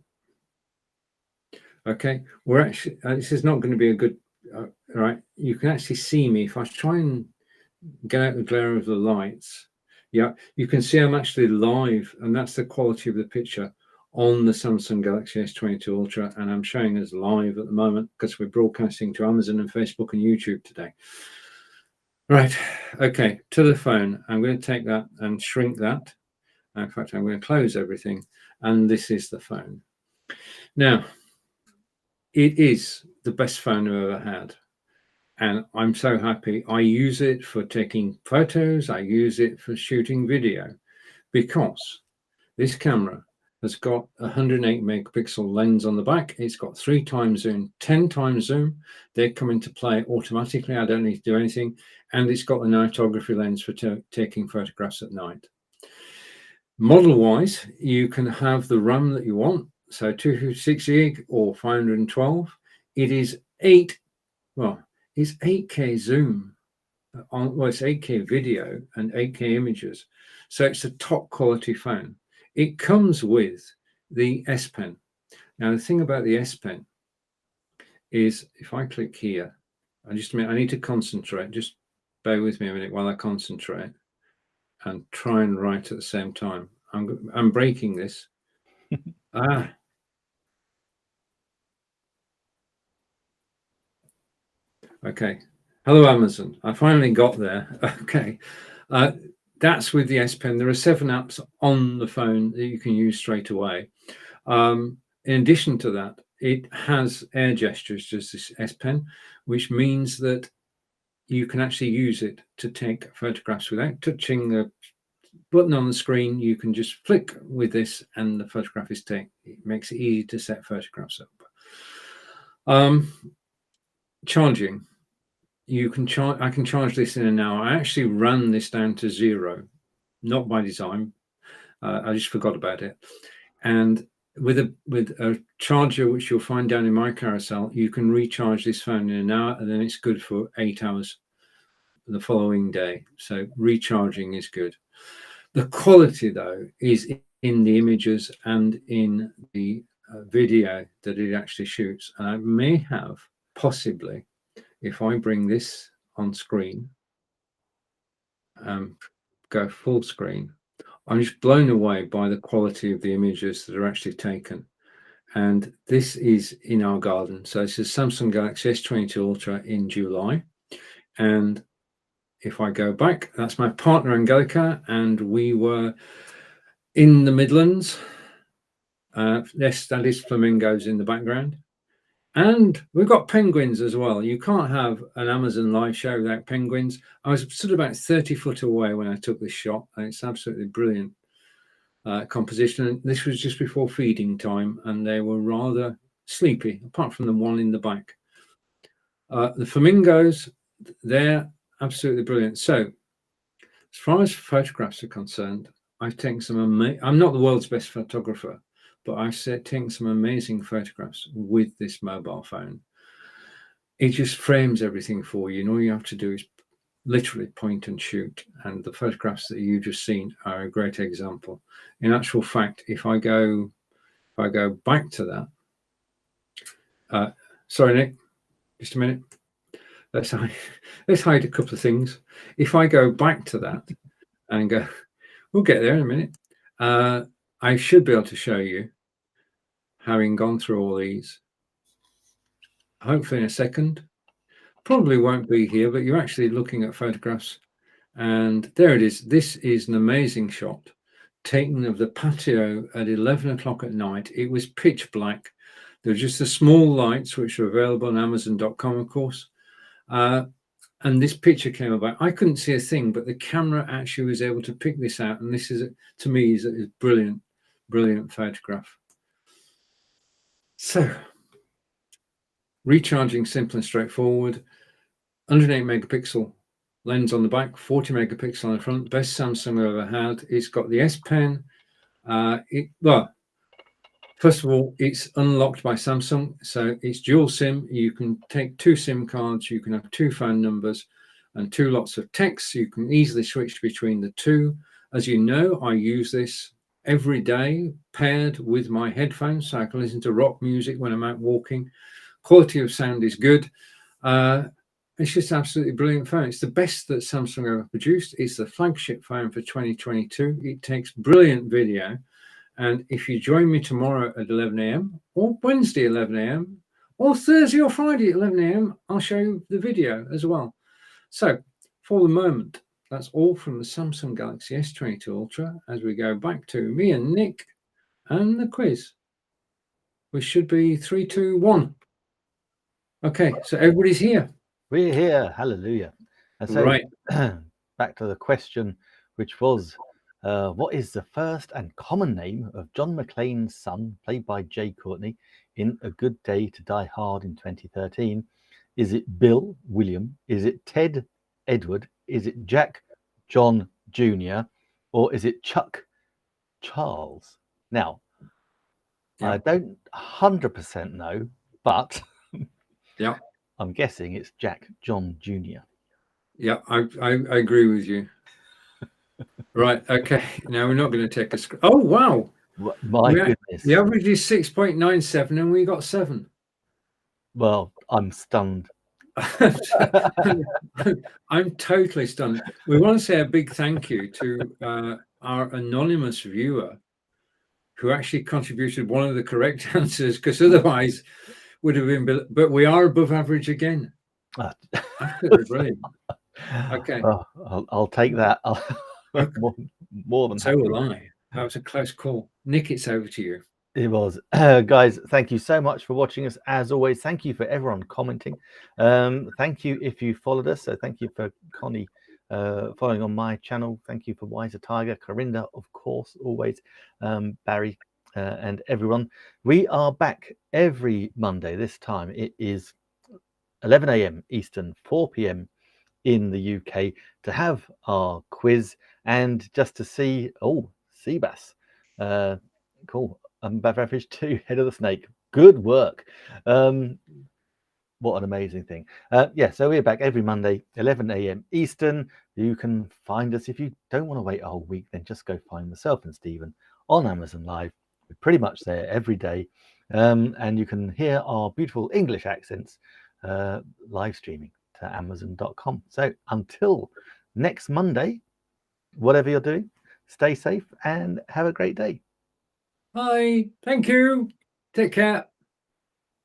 Okay, we're actually, this is not going to be a good, right, you can actually see me. If I try and get out the glare of the lights, yeah, you can see I'm actually live, and that's the quality of the picture on the Samsung Galaxy S22 Ultra, and I'm showing us live at the moment because we're broadcasting to Amazon and Facebook and YouTube today. Right, okay, to the phone. I'm going to take that and shrink that. In fact, I'm going to close everything, and this is the phone. Now, it is the best phone I've ever had, and I'm so happy. I use it for taking photos. I use it for shooting video, because this camera has got a 108 megapixel lens on the back. It's got 3 times zoom, 10 times zoom. They come into play automatically. I don't need to do anything. And it's got a nightography lens for taking photographs at night. Model-wise, you can have the RAM that you want. So 256 gig or 512. It is it's 8K zoom. It's 8K video and 8K images. So it's a top quality phone. It comes with the S Pen. Now, the thing about the S Pen is, if I click here, I need to concentrate. Just bear with me a minute while I concentrate and try and write at the same time. I'm breaking this. Okay. Hello, Amazon. I finally got there. Okay. That's with the S Pen. There are 7 apps on the phone that you can use straight away. In addition to that, it has air gestures, just this S Pen, which means that you can actually use it to take photographs without touching the button on the screen. You can just flick with this and the photograph is taken. It makes it easy to set photographs up. Charging. You can charge. I can charge this in an hour. I actually ran this down to 0, not by design. I just forgot about it. And with a charger, which you'll find down in my carousel, you can recharge this phone in an hour, and then it's good for 8 hours the following day. So recharging is good. The quality, though, is in the images and in the video that it actually shoots. And I may have possibly, if I bring this on screen, go full screen, I'm just blown away by the quality of the images that are actually taken. And this is in our garden. So this is Samsung Galaxy S22 Ultra in July. And if I go back, that's my partner Angelica, and we were in the Midlands. Yes, that is flamingos in the background. And we've got penguins as well. You can't have an Amazon live show without penguins. I was sort of about 30 foot away when I took this shot, and it's absolutely brilliant composition. And this was just before feeding time, and they were rather sleepy, apart from the one in the back. The flamingos, they're absolutely brilliant. So as far as photographs are concerned, I've taken some I'm not the world's best photographer, but I've taken some amazing photographs with this mobile phone. It just frames everything for you, and all you have to do is literally point and shoot. And the photographs that you've just seen are a great example. In actual fact, if I go back to that, sorry, Nick, just a minute. Let's hide a couple of things. If I go back to that and go, we'll get there in a minute. I should be able to show you, having gone through all these, hopefully in a second. Probably won't be here, but you're actually looking at photographs. And there it is. This is an amazing shot taken of the patio at 11 o'clock at night. It was pitch black. There were just the small lights, which are available on Amazon.com, of course. And this picture came about. I couldn't see a thing, but the camera actually was able to pick this out. And this is, to me, is a brilliant, brilliant photograph. So, recharging, simple and straightforward. 108 megapixel lens on the back, 40 megapixel on the front. Best Samsung I've ever had. It's got the S Pen. Well, first of all, it's unlocked by Samsung, so it's dual SIM. You can take 2 SIM cards. You can have 2 phone numbers and 2 lots of text. You can easily switch between the 2. As you know, I use this every day paired with my headphones, so I can listen to rock music when I'm out walking. Quality of sound is good. It's just absolutely brilliant phone. It's the best that Samsung ever produced. It's the flagship phone for 2022. It takes brilliant video. And if you join me tomorrow at 11 a.m. or Wednesday 11 a.m. or Thursday or Friday at 11 a.m., I'll show you the video as well. So for the moment, that's all from the Samsung Galaxy S22 Ultra. As we go back to me and Nick and the quiz, which should be 3, 2, 1. Okay, so everybody's here. We're here, hallelujah. And so, right. Back to the question, which was, what is the first and common name of John McClane's son, played by Jay Courtney, in A Good Day to Die Hard in 2013? Is it Bill, William? Is it Ted, Edward? Is it Jack, John Jr.? Or is it Chuck, Charles? Now, Yeah. I don't 100% know, but yeah, I'm guessing it's Jack, John Jr. Yeah, I agree with you. Right. Okay. Now we're not going to take a screen. Oh, wow. My goodness. The average is 6.97 and we got 7. Well, I'm stunned. I'm totally stunned. We want to say a big thank you to our anonymous viewer who actually contributed one of the correct answers, because otherwise would have been, but we are above average again. Absolutely brilliant. Okay. I'll take that. Okay. More than So happy. will I. That was a close call. Nick, it's over to you. It was. Guys, thank you so much for watching us. As always, thank you for everyone commenting. Thank you if you followed us. So thank you for Connie following on my channel. Thank you for Wiser Tiger, Corinda, of course, always, Barry, and everyone. We are back every Monday. This time it is 11 a.m. Eastern, 4 p.m. in the UK, to have our quiz and just to see, oh, Seabass, cool, above average 2, head of the snake, good work. What an amazing thing. Yeah, so we're back every Monday, 11 a.m. Eastern. You can find us. If you don't want to wait a whole week, then just go find myself and Stephen on Amazon Live. We're pretty much there every day, and you can hear our beautiful English accents live streaming to amazon.com. So until next Monday, whatever you're doing, stay safe and have a great day. Bye. Thank you. Take care.